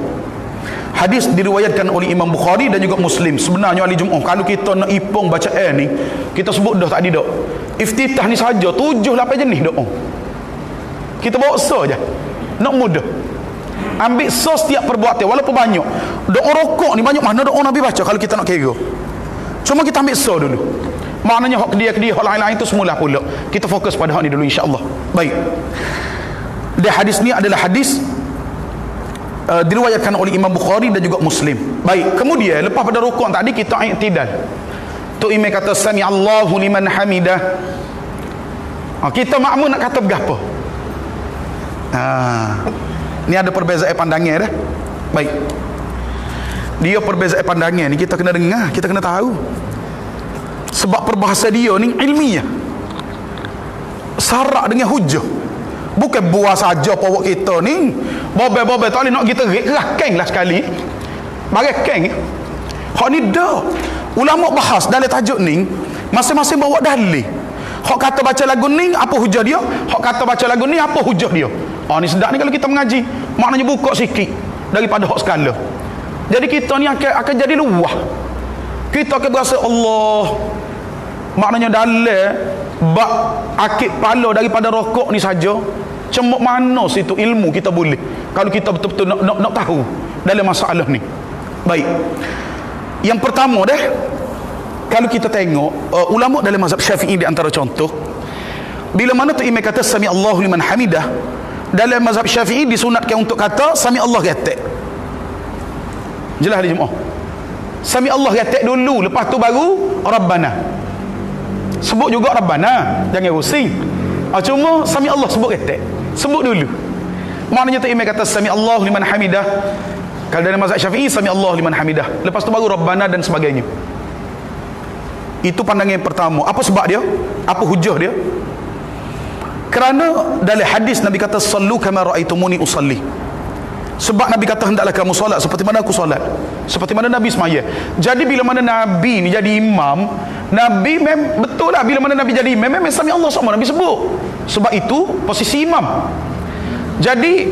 Hadis diriwayatkan oleh Imam Bukhari dan juga Muslim. Sebenarnya ahli Jumaah, kalau kita nak ipung bacaan ni, kita sebut dah tadi dah. Iftitah ni saja 7-8 jenis doa. Kita bawa saja. Nak mudah. Ambil setiap perbuatan walaupun banyak. Doa rukuk ni banyak mana doa Nabi baca kalau kita nak kira. Cuma kita ambil dulu. Maknanya hak dia hak lain-lain itu semula pula. Kita fokus pada hak ni dulu insya-Allah. Baik. Dan hadis ni adalah hadis diriwayatkan oleh Imam Bukhari dan juga Muslim. Baik, kemudian lepas pada rukuk tadi kita i'tidal. Tu imam kata sami Allahu liman hamidah. Kita makmum nak kata berapa? Ni ada perbezaan pandangan dah. Baik. Dia perbezaan pandangan ni kita kena dengar, kita kena tahu. Sebab perbahasa dia ni ilmiah. Syarak dengan hujah. Bukan buah saja pawak kita ni. Bobe-bobe tak boleh nak kita rakeng lah sekali. Barekeng. Hak ni dah. Ulama bahas dalam tajuk ni, masing-masing bawa dalil. Hak kata baca lagu ni, apa hujah dia? Hak kata baca lagu ni, apa hujah dia? Ni sedap ni kalau kita mengaji. Maknanya buka sikit daripada hak skala. Jadi kita ni akan jadi luah. Kita akan berasa Allah. Maknanya dalil bak akid pala daripada rokok ni saja. Cemuk mana situ ilmu kita boleh kalau kita betul-betul nak tahu dalam masalah ni. Baik. Yang pertama dah, kalau kita tengok ulama dalam mazhab Syafi'i di antara contoh, bila mana tu imam kata sami Allahu liman hamidah, dalam mazhab Syafi'i disunatkan untuk kata sami Allah gatek. Jelas hari Jumaat. Sami Allah gatek dulu, lepas tu baru Rabbana. Sebut juga Rabbana, jangan pusing. Cuma sami Allah sebut gatek. Sebut dulu. Maknanya tu imam kata sami Allahu liman hamidah. Kalau dalam mazhab Syafi'i sami Allahu liman hamidah. Lepas tu baru Rabbana dan sebagainya. Itu pandangan yang pertama. Apa sebab dia? Apa hujah dia? Kerana dalam hadis Nabi kata sallu kama raaitumuni usalli. Sebab Nabi kata hendaklah kamu solat seperti mana aku solat, seperti mana Nabi semaya. Jadi bila mana Nabi ni jadi imam, Nabi betul lah bila mana Nabi jadi imam memang sami Allah sama Nabi sebut. Sebab itu posisi imam. Jadi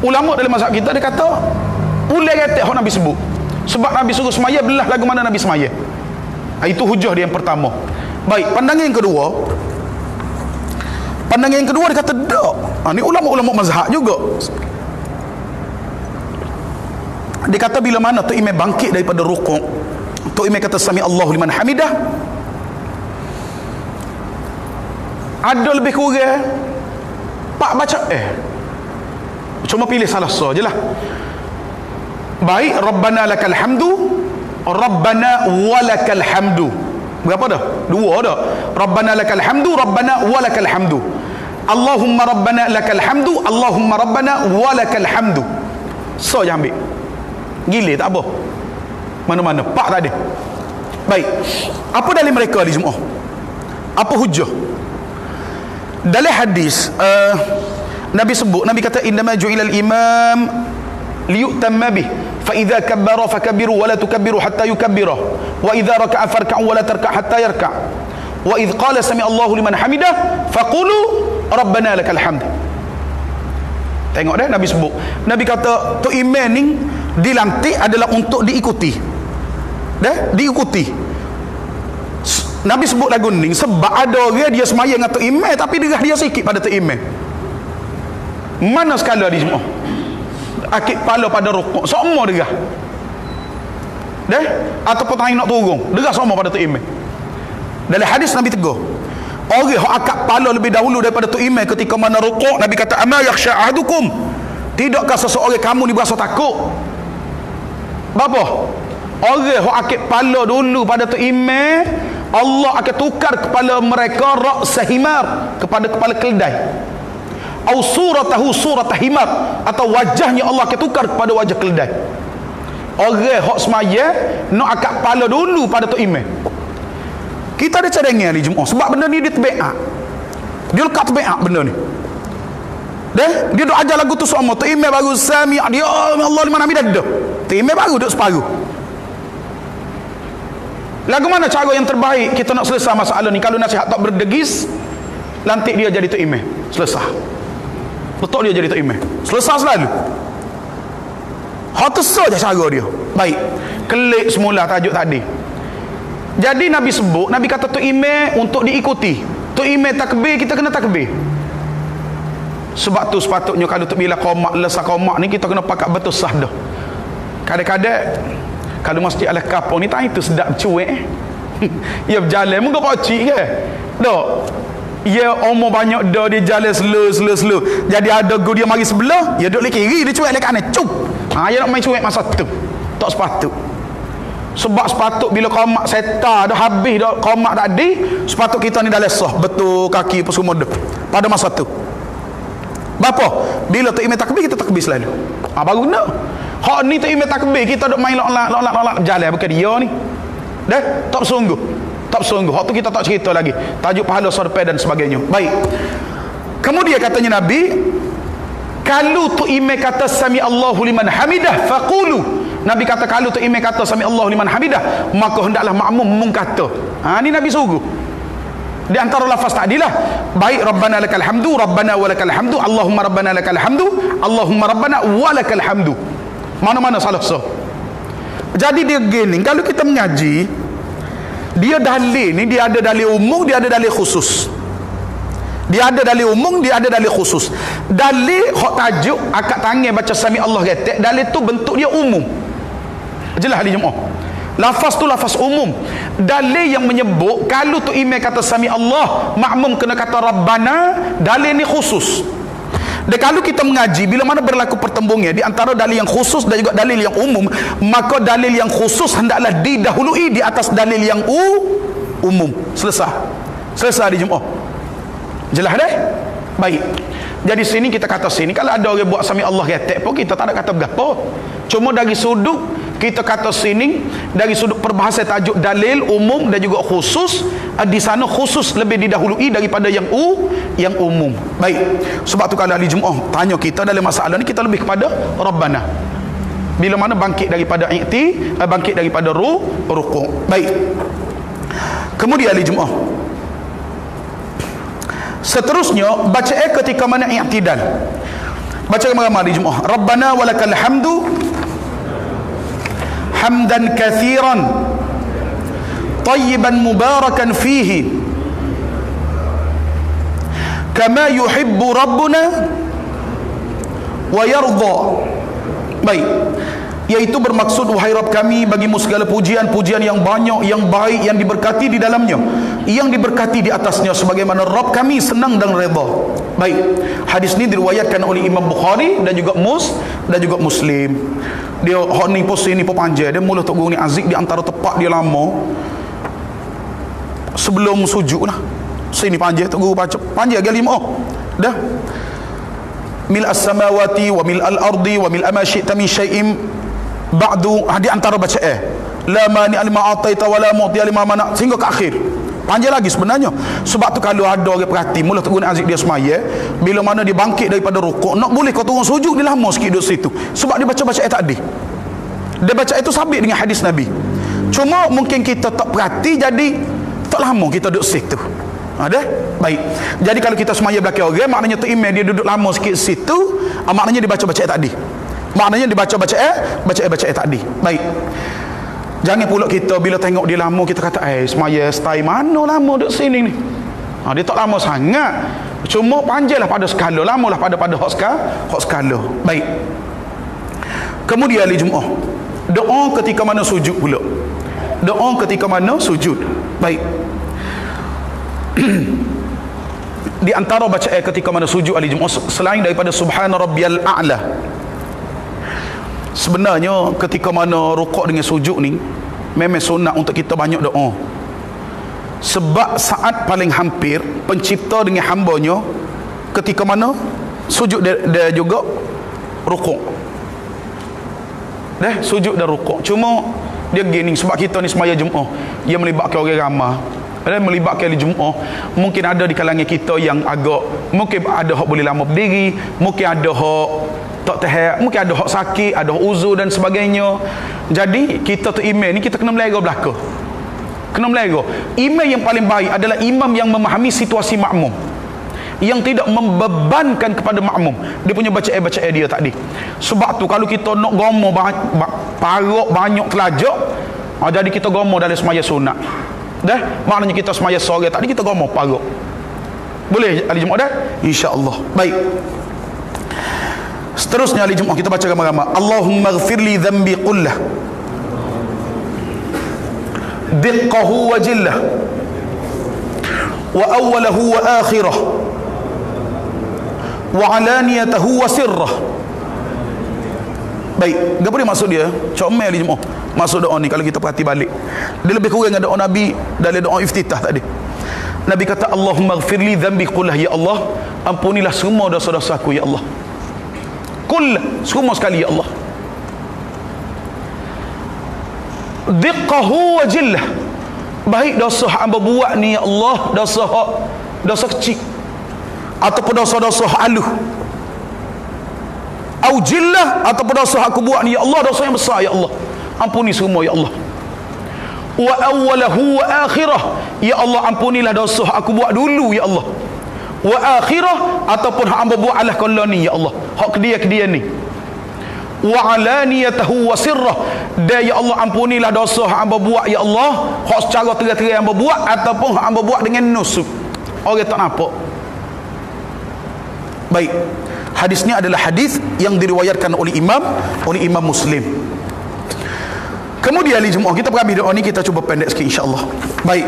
ulama dalam mazhab kita dia kata ulai kata hak Nabi sebut. Sebab Nabi suruh semaya, belah lagu mana Nabi semaya. Itu hujah dia yang pertama. Baik, pandangan yang kedua. Pandangan yang kedua dia kata tak. Ni ulama-ulama mazhab juga. Dia kata bila mana tu imam bangkit daripada rukuk, tu imam kata sami Allahu liman hamidah, ada lebih kurang pak baca cuma pilih salah satu je lah. Baik, Rabbana lakal hamdu, Rabbana walakal hamdu. Berapa dah? Dua dah. Rabbana lakal hamdu, Rabbana walakal hamdu. Allahumma Rabbana lakal hamdu, Allahumma Rabbana walakal hamdu. So je ambil. Gila tak apa. Mana-mana pak tak ada. Baik. Apa dalil mereka di Jumaat? Apa hujah? Dalam hadis Nabi sebut, Nabi kata innama ju'ilal imam liyutamma bih fa idza kabbara fakabbiru wa la tukabbiru hatta yukabbira wa idza raka'a farka'u wa la tarka' hatta yarka' wa idz qala sami Allahu liman hamidah faqulu rabbana lakal hamd. Tengok dah Nabi sebut. Nabi kata tu imam ni dilantik adalah untuk diikuti. Dah diikuti. Nabi sebut lagu ni sebab ada orang dia semaya dengan tu imam tapi derah dia sikit pada tu imam. Mana skala di semua? Akid pala pada rukuk semua derah. Dah ataupun tangan nak turun derah semua pada tu imam. Dalam hadis Nabi tegur, orang yang akad pala lebih dahulu daripada tu imam ketika mana rukuk, Nabi kata ama yakhsha ahadukum, tidakkah seseorang kamu ni berasa takut? Berapa? Orang yang akid pala dulu pada tu imam, Allah akan tukar kepala mereka ra'sa himar, kepada kepala keledai. Au suratahu surat himar, atau wajahnya Allah akan tukar kepada wajah keledai. Orang hak semaya nak akad pala dulu pada tu imam. Kita ada cadangan di Jumaat sebab benda ni dia terbeak. Dia lekat terbeak benda ni. Dia duk ajar lagu tu semua. Tu imam baru sami dia Allah liman hamidah dah. Tu imam baru duk separuh. Lagu mana cara yang terbaik kita nak selesai masalah ni? Kalau nasihat tak berdegis, lantik dia jadi tu imam. Selesai. Betul dia jadi tu imam. Selesai selalu. Hak tu saja cara dia. Baik. Kelik semula tajuk tadi. Jadi Nabi sebut, Nabi kata tu imam untuk diikuti. Tu imam takbir, kita kena takbir. Sebab tu sepatutnya kalau tu bila qomat, lesa qomat ni kita kena pakat betul sah dah. Kadang-kadang kalau masjid Al-Kapur ni tak itu sedap cuek. Ya berjalan muka pocik ke? Dak. Ya umur banyak dah dia jalan slow. Jadi ada guru dia mari sebelah, ya duduk kiri, dia cuek dekat kanan. Cup. Ya nak main cuek masa tu. Tak sepatut. Sebab sepatut bila qomat setar dah habis dah, qomat tadi, sepatut kita ni dah lesah betul kaki apa semua dah pada masa tu. Bapa? Bila tu imam takbir kita takbir selalu. Baru nak. Hak ni tu imam takbir kita duk main lak jalan bukan dia ni. Dah tak bersungguh. Tak bersungguh. Hak tu kita tak cerita lagi. Tajuk pahala sorpe dan sebagainya. Baik. Kemudian katanya Nabi, kalau tu imam kata sami Allahu liman hamidah faqulu. Nabi kata kalau tu imam kata sami Allahu liman hamidah, maka hendaklah makmum mengkata. Ni Nabi suruh. Di antara lafaz tadilah, baik rabbana lakal hamdu, rabbana walakal hamdu, Allahumma rabbana lakal hamdu, Allahumma rabbana walakal hamdu. Mana-mana salah sah. Jadi dia gini, kalau kita mengaji, dia dalil ni dia ada dalil umum, dia ada dalil khusus. Dia ada dalil umum, dia ada dalil khusus. Dalil hak tajuk akad tangan baca sami Allah getek, dalil tu bentuk dia umum. Jelas ahli jemaah. Lafaz tu lafaz umum. Dalil yang menyebut kalau tu imam kata sami Allah, makmum kena kata rabbana, dalil ni khusus. Dan kalau kita mengaji, bila mana berlaku pertembungnya di antara dalil yang khusus dan juga dalil yang umum, maka dalil yang khusus hendaklah didahului di atas dalil yang umum. Selesai. Selesai di jemaah. Jelas dah? Baik. Jadi sini kita kata sini, kalau ada orang buat sami Allah getek pun kita tak ada kata berapa. Cuma dari sudut kita kata sini, dari sudut perbahasan tajuk dalil umum dan juga khusus, di sana khusus lebih didahului daripada yang umum. Baik. Sebab tu kalau ahli Jumaah tanya kita dalam masalah ni, kita lebih kepada Rabbana. Bila mana bangkit daripada bangkit daripada rukuk. Baik. Kemudian ahli Jumaah, seterusnya baca ketika mana i'tidal. Baca ramai-ramai di Jumaah. Rabbana walakal hamdu hamdan kathiran tayyiban mubarakan fihi kama yuhibbu rabbuna wa yarda. Baik. Iaitu bermaksud, wahai Rabb kami, bagimu segala pujian-pujian yang banyak, yang baik, yang diberkati di dalamnya, yang diberkati di atasnya, sebagaimana Rabb kami senang dan redha. Baik. Hadis ini diriwayatkan oleh Imam Bukhari dan juga Muslim. Dia hak ni pos ni panjang, dia mula tok guru ni azik di antara tepat dia lama sebelum sujud lah. Sini panjang tok guru baca panjang lagi 5 dah. Mil as-samawati wa mil al-ardi wa mil ma syi'ta min syai'in ba'du, di antara baca la mani alima ataita wala mu'ti alima mana, sehingga ke akhir. Panjang lagi sebenarnya. Sebab tu kalau ada orang perhati, mula tok guru ni azik dia semaya, bila mana dia bangkit daripada rukuk, nak boleh kau turun sujud, dia lama sikit duduk situ. Sebab dia baca tadi. Dia baca itu sabit dengan hadis Nabi. Cuma mungkin kita tak perhati, jadi tak lama kita duduk situ. Ada? Baik. Jadi kalau kita semaya belakang orang, maknanya tu imam dia duduk lama sikit situ, maknanya dia baca tadi. Maknanya dia baca tadi. Baik. Jangan pula kita bila tengok dia lama, kita kata semaya style mana lama duduk sini ni. Dia tak lama sangat. Cuma panjanglah pada skala, lamalah pada hak skala. Baik. Kemudian ahli Jumaah, doa ketika mana sujud pula. Doa ketika mana sujud. Baik. Di antara bacaan ketika mana sujud ahli Jumaah, selain daripada subhana rabbiyal a'la, sebenarnya ketika mana rukuk dengan sujud ni memang sunat untuk kita banyak doa. Sebab saat paling hampir pencipta dengan hambanya ketika mana sujud dia juga rukuk. Sujud dan rukuk. Cuma dia gini, sebab kita ni semaya Jumaah, dia melibatkan orang ramai. Dan melibatkan di Jumaah, mungkin ada di kalangan kita yang agak, mungkin ada hak boleh lama berdiri, mungkin ada hak tak tahan, mungkin ada hak sakit, ada hak uzur dan sebagainya. Jadi kita tu imam ni kita kena melera belaka. Kena melera. Imam yang paling baik adalah imam yang memahami situasi makmum, yang tidak membebankan kepada makmum dia punya bacaan dia tadi. Sebab tu kalau kita nak gomo parok banyak telajak, jadi kita gomo dalam semaya sunat. Maknanya kita semaya sore tadi kita gomo parok. Boleh ahli Jumaah dah? Insya-Allah. Baik. Seterusnya ahli Jumaah kita baca ramai-ramai. Allahumma ighfirli dhanbi kullah, diqqahu wa jillah, wa awwalahu wa akhirah, wa alaniyatahu wa sirrah. Baik, apa dia maksud dia? Comel ahli Jumaah. masuk doa ni kalau kita perhati balik. Dia lebih kurang dengan doa Nabi dalam doa iftitah tadi. Nabi kata Allahumma ghfirli dhanbi, qullah ya Allah, ampunilah semua dosa-dosaku ya Allah. Qul, semua sekali ya Allah. Diqqahu wa jillah, baik dosa hamba buat ni ya Allah, dosa kecil ataupun dosa-dosa haluh, au jillah ataupun dosa aku buat ni ya Allah, dosa yang besar ya Allah, ampuni semua ya Allah. Wa awwalahu wa akhirah, ya Allah ampunilah dosa aku buat dulu ya Allah. Wa akhirah ataupun hamba buat alah kala ni ya Allah, hak kedia ni. Wa alaniyatahu wa sirrah, dan ya Allah ampunilah dosa hamba buat ya Allah, hak secara terang-terang hamba buat ataupun hamba buat dengan nusuk, orang tak nampak. Baik, hadis ni adalah hadis yang diriwayatkan oleh Imam Muslim. Kemudian ahli jemaah, kita perhabis doa ni, kita cuba pendek sikit insya-Allah. Baik.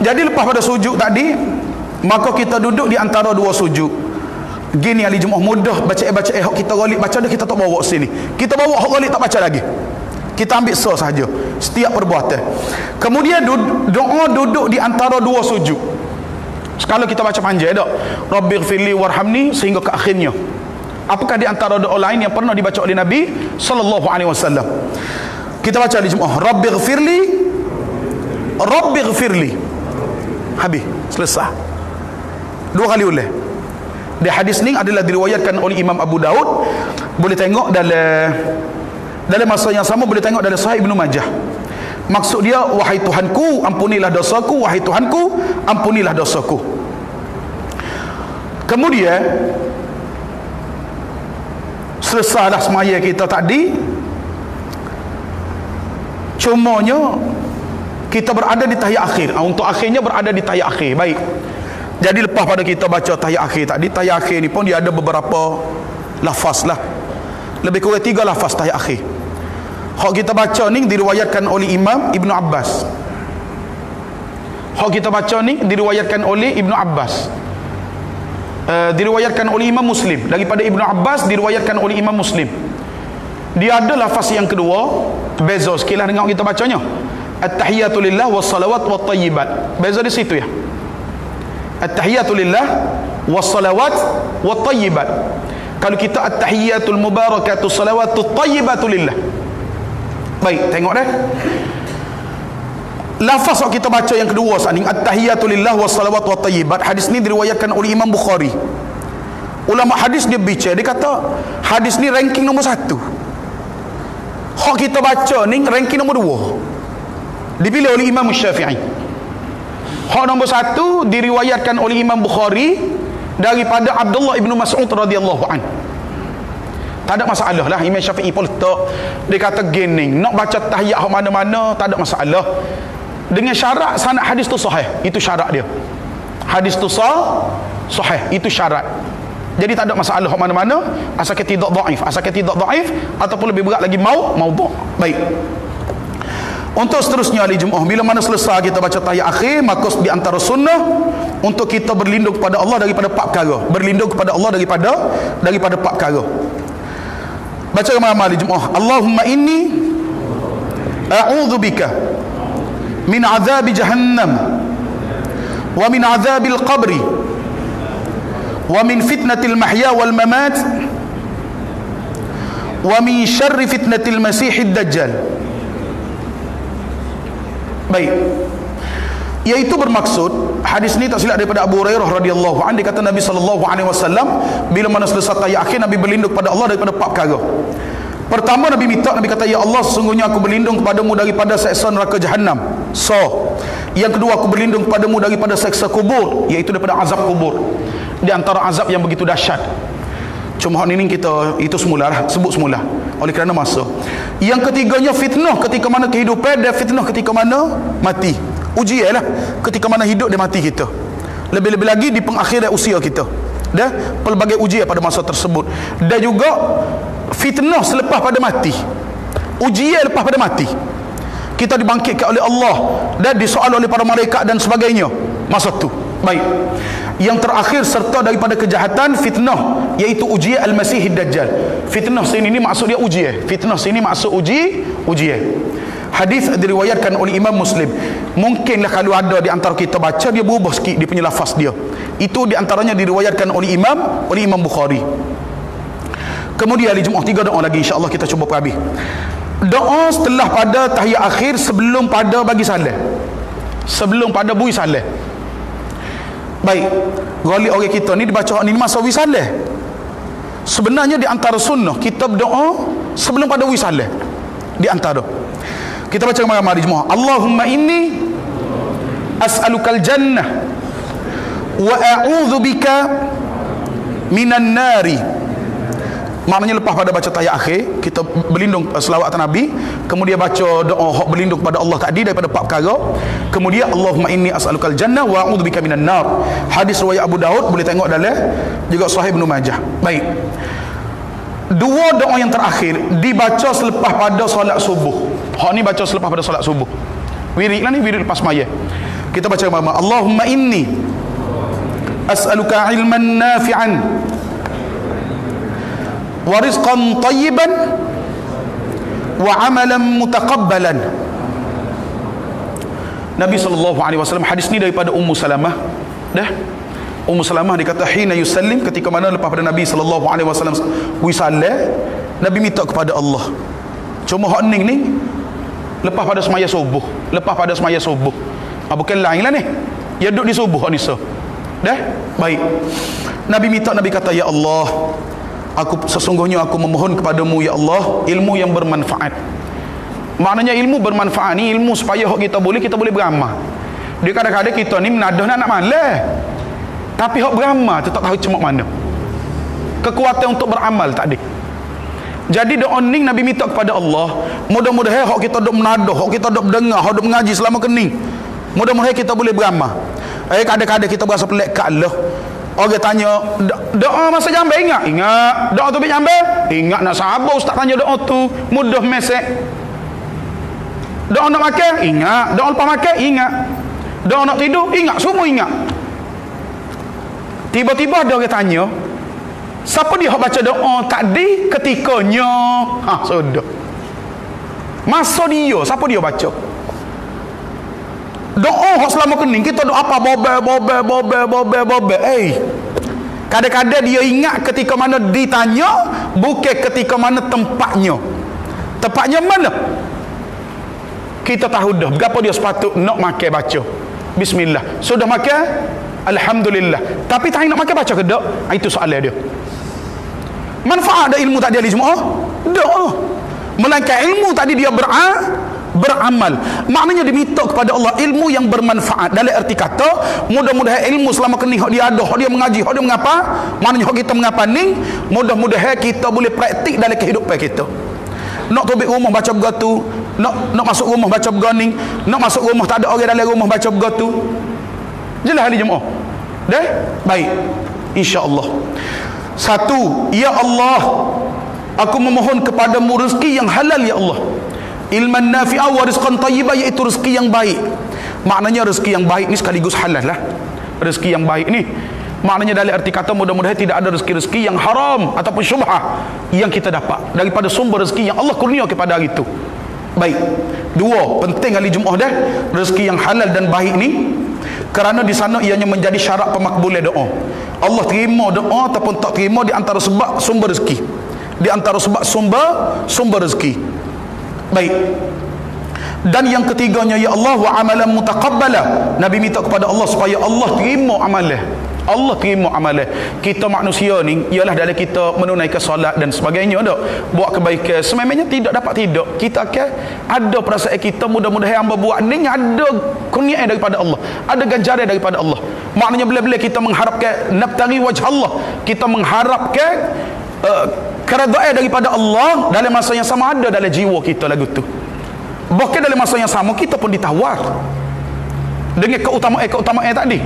Jadi lepas pada sujud tadi, maka kita duduk di antara dua sujud. Gini ahli jemaah, mudah baca hak kita ghalib baca dah, kita tak bawa sini. Kita bawa hak ghalib tak baca lagi. Kita ambil sahaja setiap perbuatan. Kemudian doa duduk di antara dua sujud. Kalau kita baca panjang tak, Rabbighfirli warhamni sehingga ke akhirnya. Apakah di antara doa lain yang pernah dibaca oleh Nabi sallallahu alaihi wasallam? Kita baca di jemaah, Rabbighfirli. Habis, selesai. Dua kali ulang. Di hadis ni adalah diriwayatkan oleh Imam Abu Daud. Boleh tengok dalam masa yang sama, boleh tengok dalam Sahih Ibnu Majah. Maksud dia, wahai Tuhanku ampunilah dosaku, wahai Tuhanku ampunilah dosaku. Kemudian selesailah semaya kita tadi. Cumanya kita berada di tahiyat akhir. Untuk akhirnya berada di tahiyat akhir. Baik. Jadi lepas pada kita baca tahiyat akhir tadi, tahiyat akhir ni pun dia ada beberapa lafaz lah. Lebih kurang 3 lafaz tahiyat akhir. Hak kita baca ni diriwayatkan oleh Imam Ibnu Abbas. Hak kita baca ni diriwayatkan oleh Ibnu Abbas. Diriwayatkan oleh Imam Muslim. Daripada Ibnu Abbas diriwayatkan oleh Imam Muslim. Dia ada lafaz yang kedua, beza sikitlah dengan kita bacanya. At-tahiyatu lillah wassalawat wattayyibat. Beza di situ ya. At-tahiyatu lillah wassalawat wattayyibat. Kalau kita at-tahiyatul mubarakatuh salawatut tayyibatu lillah. Baik, tengok dah. Lafaz yang kita baca yang kedua saat ni, at-tahiyatu lillah wassalawat wattayyibat. Hadis ni diriwayatkan oleh Imam Bukhari. Ulama hadis dia bicara, dia kata hadis ni ranking nombor 1. Hak kita baca ni ranking nombor 2. Dipilih oleh Imam Syafi'i. Hak nombor 1 diriwayatkan oleh Imam Bukhari daripada Abdullah ibnu Mas'ud radhiyallahu anhu. Tak ada masalah lah. Imam Syafi'i pun letak, dia kata gini, nak baca tahiyat mana-mana tak ada masalah, dengan syarat sanad hadis tu sahih. Itu syarat dia, hadis tu sahih, itu syarat. Jadi tak ada masalah mana-mana, asalkan tidak dhaif, ataupun lebih berat lagi maudhu'. Baik. Untuk seterusnya ahli Jumaah, bila mana selesai kita baca tahiyat akhir, maka di antara sunnah untuk kita berlindung kepada Allah daripada 4 perkara. Berlindung kepada Allah daripada 4 perkara. Baca ramai-ramai ahli Jumaah. Allahumma inni a'udzubika min azabi jahannam wa min azabil qabri wa min fitnatil mahya wal mamat wa min syarri fitnatil masihid dajjal. Baik, iaitu bermaksud hadis ni tak silap daripada Abu Hurairah radhiyallahu anhu. Dia kata Nabi sallallahu alaihi wasallam bila mana selesai tahiyat akhir, Nabi berlindung kepada Allah daripada 4 perkara. Pertama Nabi kata, ya Allah, sesungguhnya aku berlindung kepadamu daripada siksa neraka Jahannam. Yang kedua, aku berlindung kepadamu daripada siksa kubur, iaitu daripada azab kubur. Di antara azab yang begitu dahsyat. Cuma hal ini kita itu semula sebut semula oleh kerana masa. Yang ketiganya fitnah ketika mana kehidupan, dan fitnah ketika mana mati. Ujian lah ketika mana hidup dan mati kita. Lebih-lebih lagi di pengakhiran usia kita. Dan pelbagai ujian pada masa tersebut. Dan juga fitnah selepas pada mati. Ujian lepas pada mati. Kita dibangkitkan oleh Allah dan disoal oleh para malaikat dan sebagainya. masa tu. Baik. Yang terakhir serta daripada kejahatan fitnah, iaitu ujian Al-Masih Ad-Dajjal. Fitnah sini ni maksud dia ujian. Fitnah sini maksud ujian. Hadis diriwayatkan oleh Imam Muslim. Mungkinlah kalau ada di antara kita baca dia berubah sikit dia punya lafaz dia. Itu di antaranya diriwayatkan oleh Imam Bukhari. Kemudian hari Jumaat 3 doa lagi, insya-Allah kita cuba perhabis. Doa setelah pada tahiyat akhir sebelum pada bagi salam. Sebelum pada bui salam. Baik, ghalib orang kita ni dibaca ni masa wisalah. Sebenarnya di antara sunnah kita berdoa sebelum pada wisalah. Di antara. Kita baca ramai-ramai jemaah. Allahumma inni as'alukal jannah wa a'udzubika minan nari. Maknanya lepas pada baca tahiyat akhir kita berlindung selawat atas Nabi, kemudian baca doa hak berlindung kepada Allah tadi daripada empat perkara, kemudian Allahumma inni as'alukal jannah wa a'udzubika minan nar. Hadis riwayat Abu Daud, boleh tengok dalam juga Sahih Ibnu Majah. Baik, dua doa yang terakhir dibaca selepas pada solat subuh. Hak ni baca selepas pada solat subuh. Wirid lah ni, wirid lepas maya. Kita baca sama, Allahumma inni as'aluka ilman nafi'an wa rizqan tayyiban wa amalan mutaqabbalan. Nabi SAW, hadis ni daripada Ummu Salamah. Ummu Salamah dikata hina yusallim, ketika mana lepas pada Nabi SAW wisalah, Nabi minta kepada Allah. Cuma hak ni lepas pada semaya subuh. Bukan lain lah ni, dia duduk di subuh hak ni so. Baik, Nabi minta, Nabi kata, ya Allah, sesungguhnya aku memohon kepadamu ya Allah ilmu yang bermanfaat. Maknanya ilmu bermanfaat ni ilmu supaya kita boleh beramal. Dia kadang-kadang kita ni menadah nak malas, tapi hak beramal tu tak tahu cemak mana. Kekuatan untuk beramal tak ada. Jadi doa ni Nabi minta kepada Allah, mudah-mudahan hak kita dok menadah, hak kita dok dengar, hak dok mengaji selama kening, mudah-mudahan kita boleh beramal. Kadang-kadang kita berasa pelik kat Allah. Orang tanya doa masa jambe, ingat doa tu bik jambe, ingat nak sabar ustaz tanya doa tu mudah mesek. Doa nak makan, ingat. Doa lepas makan, ingat. Doa nak tidur, ingat. Semua ingat. Tiba-tiba ada orang tanya, siapa dia baca doa tadi ketikanya? Sudah. Masa dia, siapa dia baca? Doa selama kening kita doa apa bobe. Kadang-kadang dia ingat ketika mana ditanya, bukan ketika mana tempatnya. Tempatnya mana? Kita tahu dah berapa dia sepatut nak makan baca bismillah. Sudah makan, alhamdulillah. Tapi tak nak makan baca ke tak? Itu soalan dia. Manfaat ada ilmu tak dia di jemaah? Doa. Melainkan ilmu tadi dia beramal. Maknanya diminta kepada Allah ilmu yang bermanfaat. Dalam erti kata, mudah-mudahan ilmu selama kening hak dia ada, hak dia mengaji, hak dia mengapa, maknanya hak kita mengapa ni, mudah-mudahan kita boleh praktik dalam kehidupan kita. Nak tobik rumah baca begitu, nak masuk rumah baca begani, nak masuk rumah tak ada orang dalam rumah baca begitu. Jelas ahli jemaah. Baik, insya-Allah. Satu, ya Allah, aku memohon kepadamu rezeki yang halal ya Allah. Ilman nafi'a wa rizqan tayyiba, iaitu rezeki yang baik. Maknanya rezeki yang baik ni sekaligus halal lah. Rezeki yang baik ni maknanya dalam arti kata mudah-mudahan tidak ada rezeki-rezeki yang haram ataupun syubhah yang kita dapat daripada sumber rezeki yang Allah kurnia kepada hari itu. Baik. Dua, penting ahli Jumaah rezeki yang halal dan baik ni, kerana di sana ianya menjadi syarat pemakbulan doa. Allah terima doa ataupun tak terima di antara sebab sumber rezeki. Di antara sebab sumber rezeki. Baik. Dan yang ketiganya, ya Allah, wa amalan mutaqabbala. Nabi minta kepada Allah supaya Allah terima amalan. Allah terima amalan. Kita manusia ni ialah dalam kita menunaikan solat dan sebagainya dak, buat kebaikan, sememangnya tidak dapat tidak. Kita akan ada perasaan kita mudah-mudahan hamba buat ni ada kurniaan daripada Allah, ada ganjaran daripada Allah. Maknanya bila-bila kita mengharapkan nabtaghi wajh Allah, kita mengharapkan keredaan daripada Allah, dalam masa yang sama ada dalam jiwa kita lagu tu. Bahkan dalam masa yang sama kita pun ditawar dengan keutamaan tadi.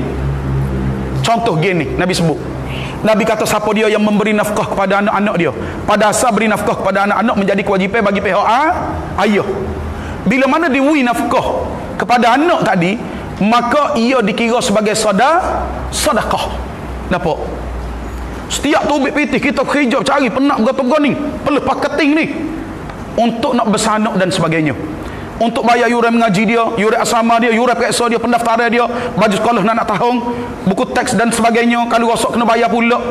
Contoh gini, Nabi sebut. Nabi kata siapa dia yang memberi nafkah kepada anak-anak dia, pada asal beri nafkah kepada anak-anak menjadi kewajipan bagi pihak ayah. Bila mana diwui nafkah kepada anak tadi, maka ia dikira sebagai sedekah. Nampak? Setiap tubik pitih kita kerja cari penak berapa ni, pelepah keting ni untuk nak bersanuk dan sebagainya, untuk bayar yuran mengaji dia, yuran asrama dia, yuran periksa dia, pendaftaran dia, baju sekolah nak tahun, buku teks dan sebagainya. Kalau rosak kena bayar pula.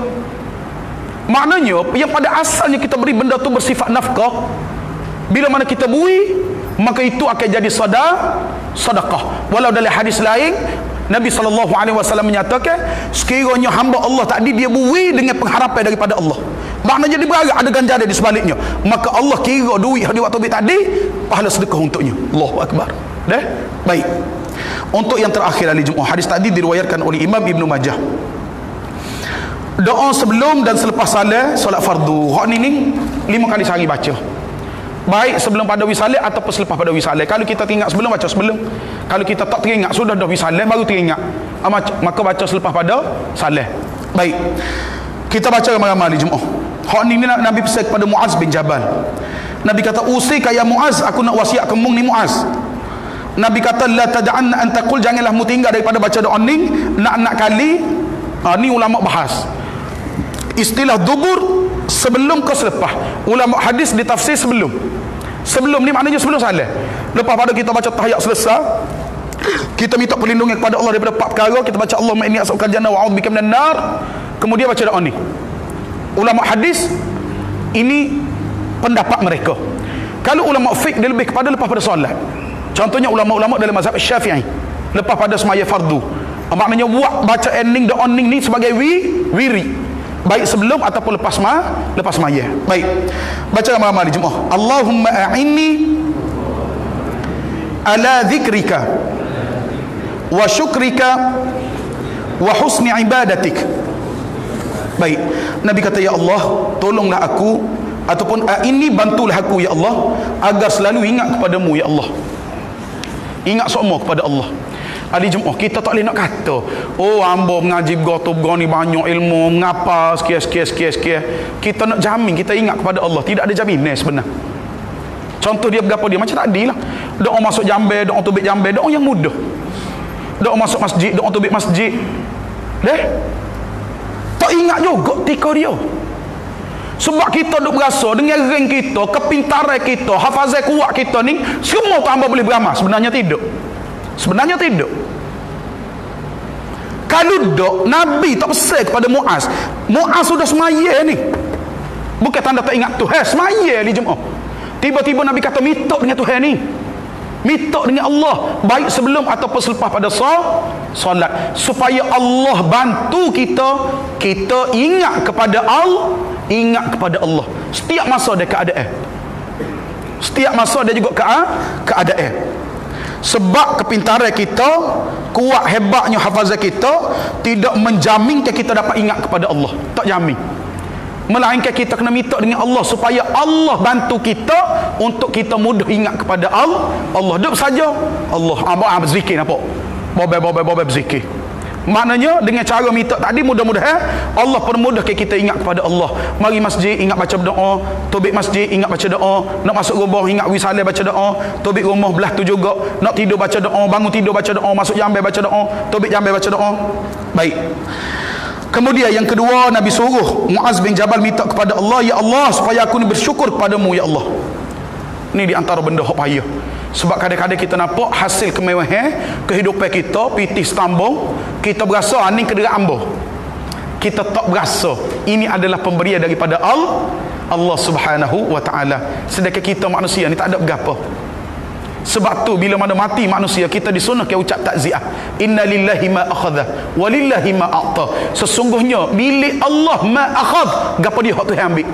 Maknanya yang pada asalnya kita beri benda tu bersifat nafkah, bila mana kita beri, maka itu akan jadi sedekah. Walau dalam hadis lain Nabi SAW menyatakan, sekiranya hamba Allah tadi dia beri dengan pengharapan daripada Allah, maknanya dia berharap ada ganjaran di sebaliknya, maka Allah kira duit yang dia waktu tadi pahala sedekah untuknya. Allahu Akbar. Baik. Untuk yang terakhir ahli Jumaat, hadis tadi diriwayatkan oleh Imam Ibn Majah. Doa sebelum dan selepas solat fardu, hak ni 5 kali sehari baca. Baik sebelum pada wisalat ataupun selepas pada wisalat. Kalau kita teringat sebelum, baca sebelum. Kalau kita tak teringat, sudah dah wisalat baru teringat, maka baca selepas pada salat. Baik, kita baca ramai-ramai di Jumaat. Hak ni Nabi pesan kepada Muaz bin Jabal. Nabi kata, usika ya Muaz, aku nak wasiat kamu ni Muaz. Nabi kata, la tad'anna an taqul, janganlah mu tinggal daripada baca doa ni nak kali. Ni ulama bahas istilah dubur, sebelum ke selepas. Ulama hadis ditafsir sebelum ni maknanya sebelum salat. Lepas pada kita baca tahiyat selesai, kita minta perlindungan kepada Allah daripada 4 perkara. Kita baca Allahumma inni as'aluka al-jannah wa a'udzubika minan nar. Kemudian baca doa ni. Ulama hadis ini pendapat mereka. Kalau ulama fiqh dia lebih kepada lepas pada solat. Contohnya ulama-ulama dalam mazhab Syafi'i, lepas pada semaya fardu, maknanya buat baca ending doa ni sebagai wiri, baik sebelum ataupun lepas maya. Baik, baca ramai-ramai di Jumaat. Allahumma a'inni ala dzikrika wa syukrika wa husni ibadatik. Baik, Nabi kata, ya Allah, tolonglah aku, ataupun ini bantulah aku ya Allah, agar selalu ingat kepadamu ya Allah, ingat semua kepada Allah. Ahli Jumaat, kita tak boleh nak kata, oh hamba mengaji bergani banyak ilmu, mengapa sekian. Kita nak jamin kita ingat kepada Allah. Tidak ada jaminan sebenar. Contoh dia berapa dia macam tadi lah, doa masuk jambe, doa tubik jambe, doa yang mudah. Doa masuk masjid, doa tubik masjid, tak ingat juga tika dia. Sebab kita duk berasa dengan ring kita, kepintaran kita, hafazan kuat kita ni, semua tu hamba boleh beramal. Sebenarnya tidak. Kalau dok Nabi tak pesan kepada Muaz sudah semaya ni, bukan tanda tak ingat Tuhan, semaya di Jumaat. Tiba-tiba Nabi kata minta dengan Tuhan ni, minta dengan Allah, baik sebelum ataupun selepas pada solat, supaya Allah bantu kita ingat kepada Allah setiap masa dia keadaan, setiap masa dia juga keadaan. Sebab kepintaran kita, kuat hebatnya hafazan kita, tidak menjamin kita dapat ingat kepada Allah, tak jamin. Melainkan kita kena minta dengan Allah supaya Allah bantu kita untuk kita mudah ingat kepada Allah. Duduk saja Allah berzikir, nampak? Bobai berzikir. Maknanya dengan cara minta tadi, mudah-mudahan Allah permudahkan kita ingat kepada Allah. Mari masjid, ingat baca doa. Tubik masjid, ingat baca doa. Nak masuk rumah, ingat wisalah baca doa. Tubik rumah belah tu juga. Nak tidur baca doa, bangun tidur baca doa, masuk jambe baca doa, tubik jambe baca doa. Baik. Kemudian yang kedua, Nabi suruh Muaz bin Jabal minta kepada Allah, ya Allah, supaya aku ni bersyukur kepadamu ya Allah. Ini di antara benda hak payah. Sebab kadang-kadang kita nampak hasil kemewahan kehidupan kita, pitih setambung, kita berasa ni kedera ambo. Kita tak berasa ini adalah pemberian daripada Allah Subhanahu wa taala. Sedangkan kita manusia ni tak ada berapa. Sebab tu bila mana mati manusia, kita disunahkan ucap takziah. Inna lillahi ma akhadha wa lillahi ma a'ta. Sesungguhnya milik Allah ma akhadh, gapo dia hak Tuhan ambil.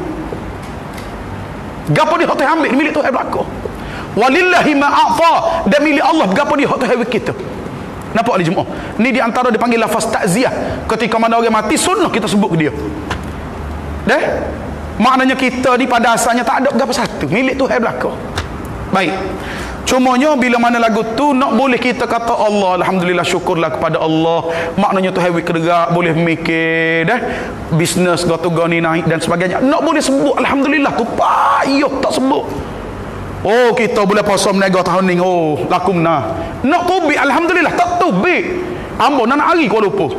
Gapo dia hak Tuhan ambil, milik Tuhan belaka. Walillahi ma'afa, dan milik Allah berapa dia hak Tuhan kita. Nampak di Jumaat ni di antara dipanggil lafaz takziah. Ketika mana orang mati, sunnah kita sebut dia. Maknanya kita ni pada asalnya tak ada berapa satu, milik Tuhan belaka. Baik, cumanya bila mana lagu tu nak boleh kita kata Allah, alhamdulillah, syukurlah kepada Allah. Maknanya Tuhan bergerak, boleh mikir bisnes gani naik dan sebagainya. Nak boleh sebut alhamdulillah tu payah tak sebut. Oh, kita boleh puasa meniaga tahun ni, oh lakumna Nak tubik alhamdulillah, tak tubik ambo nak hari Kuala Lumpur.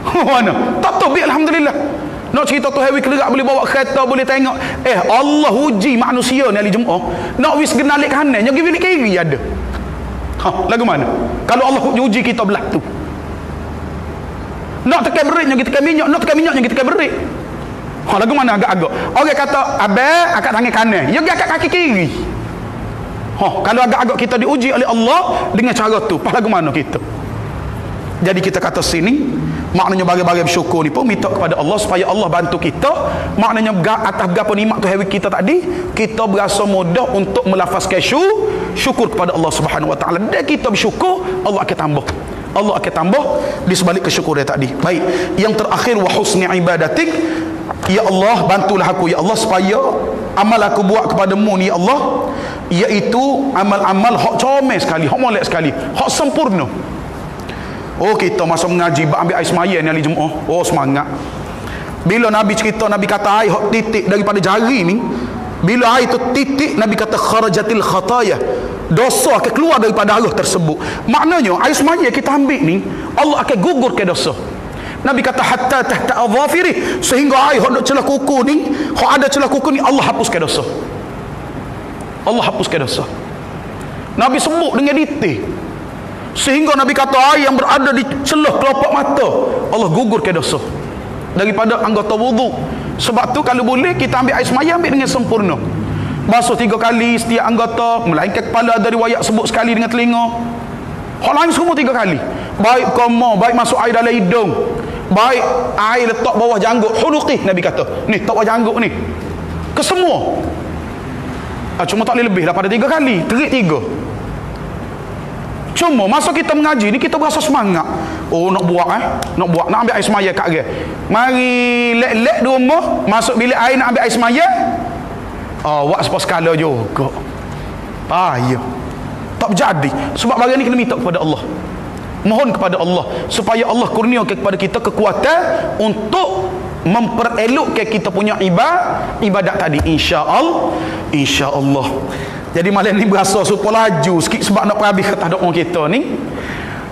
Mana? Tak tubik alhamdulillah. Nak cerita tu hewi kelerak boleh bawa kereta, boleh tengok. Allah uji manusia ni hari Jumaat. Nak wis genalik kanan, yang pergi kiri ada. Lagu mana? Kalau Allah uji kita belah tu. Nak tekan berik, yang kita tekan minyak. Nak tekan minyak, yang kita tekan berik. Lagu mana agak-agak? Orang kata, abang angkat tangan kanan, yang pergi angkat kaki kiri. Kalau agak-agak kita diuji oleh Allah dengan cara tu, lagu mana kita? Jadi kita kata sini, maknanya bagi-bagi bersyukur ni pun minta kepada Allah supaya Allah bantu kita. Maknanya atas berapa nikmat tu hari kita tadi, kita berasa mudah untuk melafazkan syukur kepada Allah Subhanahu Wa Taala. Dan kita bersyukur, Allah akan tambah. Allah akan tambah di sebalik kesyukuran tadi. Baik, yang terakhir, wa husni ibadatik. Ya Allah, bantulah aku ya Allah supaya amal aku buat kepadamu ni ya Allah, iaitu amal-amal hak comel sekali, hak molek sekali, hak sempurna. Kita masa mengaji ambil air semaya ni hari Jumaat. Semangat. Bila Nabi cerita, Nabi kata air hak titik daripada jari ni, bila air tu titik, Nabi kata kharajatil khataya, dosa akan keluar daripada arah tersebut. Maknanya air semaya kita ambil ni, Allah akan gugur ke dosa. Nabi kata hatta tahta adhafiri, sehingga air hak celah kuku ni, hak ada celah kuku ni, Allah hapuskan dosa. Allah hapuskan dosa. Nabi sebut dengan detail. Sehingga Nabi kata air yang berada di celah kelopak mata, Allah gugur ke dosa daripada anggota wudu. Sebab tu kalau boleh kita ambil air semaya, ambil dengan sempurna. Basuh 3 kali setiap anggota, melainkan kepala, ada riwayat sebut sekali dengan telinga. Hal lain semua 3 kali. Baik koma, baik masuk air dalam hidung, baik air letak bawah janggut, huluqih Nabi kata. Ni tak bawah janggut ni. Kesemua. Cuma tak boleh lebih daripada 3 kali. Terik 3. Cuma masa kita mengaji ni, kita berasa semangat. Nak buat nak ambil air semaya kat dia. Mari lek-lek di rumah, masuk bilik air nak ambil air semaya. Buat sepas skala juga. Ya. Tak berjadi. Sebab bagian ni kena minta kepada Allah. Mohon kepada Allah supaya Allah kurniakan kepada kita kekuatan untuk memperelokkan kita punya ibadat tadi, insya-Allah. Jadi malam ni berasa super laju sikit sebab nak perhabis kata doa kita ni.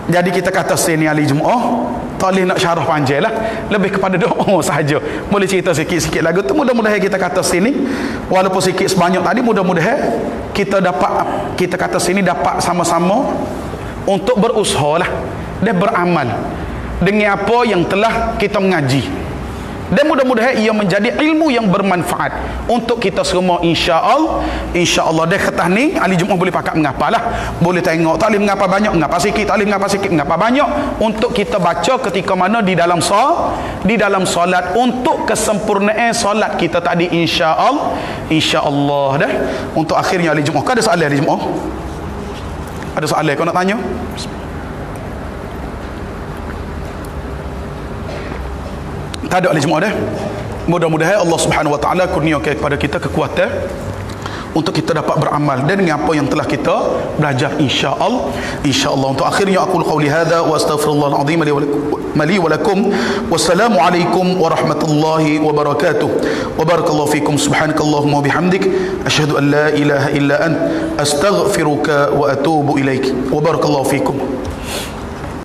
Jadi kita kata sini hari Jumaat, tak boleh nak syarah panjang lah, lebih kepada doa sahaja. Boleh cerita sikit-sikit lagu tu. Mudah-mudahan kita kata sini, walaupun sikit sebanyak tadi, mudah-mudahan kita dapat, kita kata sini dapat sama-sama untuk berusaha lah dan beramal dengan apa yang telah kita mengaji. Dan mudah-mudahan ia menjadi ilmu yang bermanfaat untuk kita semua, insya-Allah. Dan ketah ni ahli Jumaat boleh pakat mengapa lah, boleh tengok, tak boleh mengapa banyak, mengapa sikit, tak boleh mengapa sikit, mengapa banyak, untuk kita baca ketika mana di dalam solat untuk kesempurnaan solat kita tadi, insya-Allah dah. Untuk akhirnya ahli Jumaat, kau ada soalan ahli Jumaat? Ada soalan kau nak tanya? Tak ada ahli Jumaat dah. Mudah-mudahan Allah Subhanahu Wa Taala kurniakan kepada kita kekuatan untuk kita dapat beramal dan dengan apa yang telah kita belajar, insya-Allah. Untuk akhirnya aku qauli hadza wa astaghfirullahal azim li wa lakum. Wassalamu alaikum warahmatullahi wabarakatuh. Wa barakallahu fikum. Subhanakallahumma wa bihamdik asyhadu an la ilaha illa ant astaghfiruka wa atubu ilaik. Wa barakallahu fikum.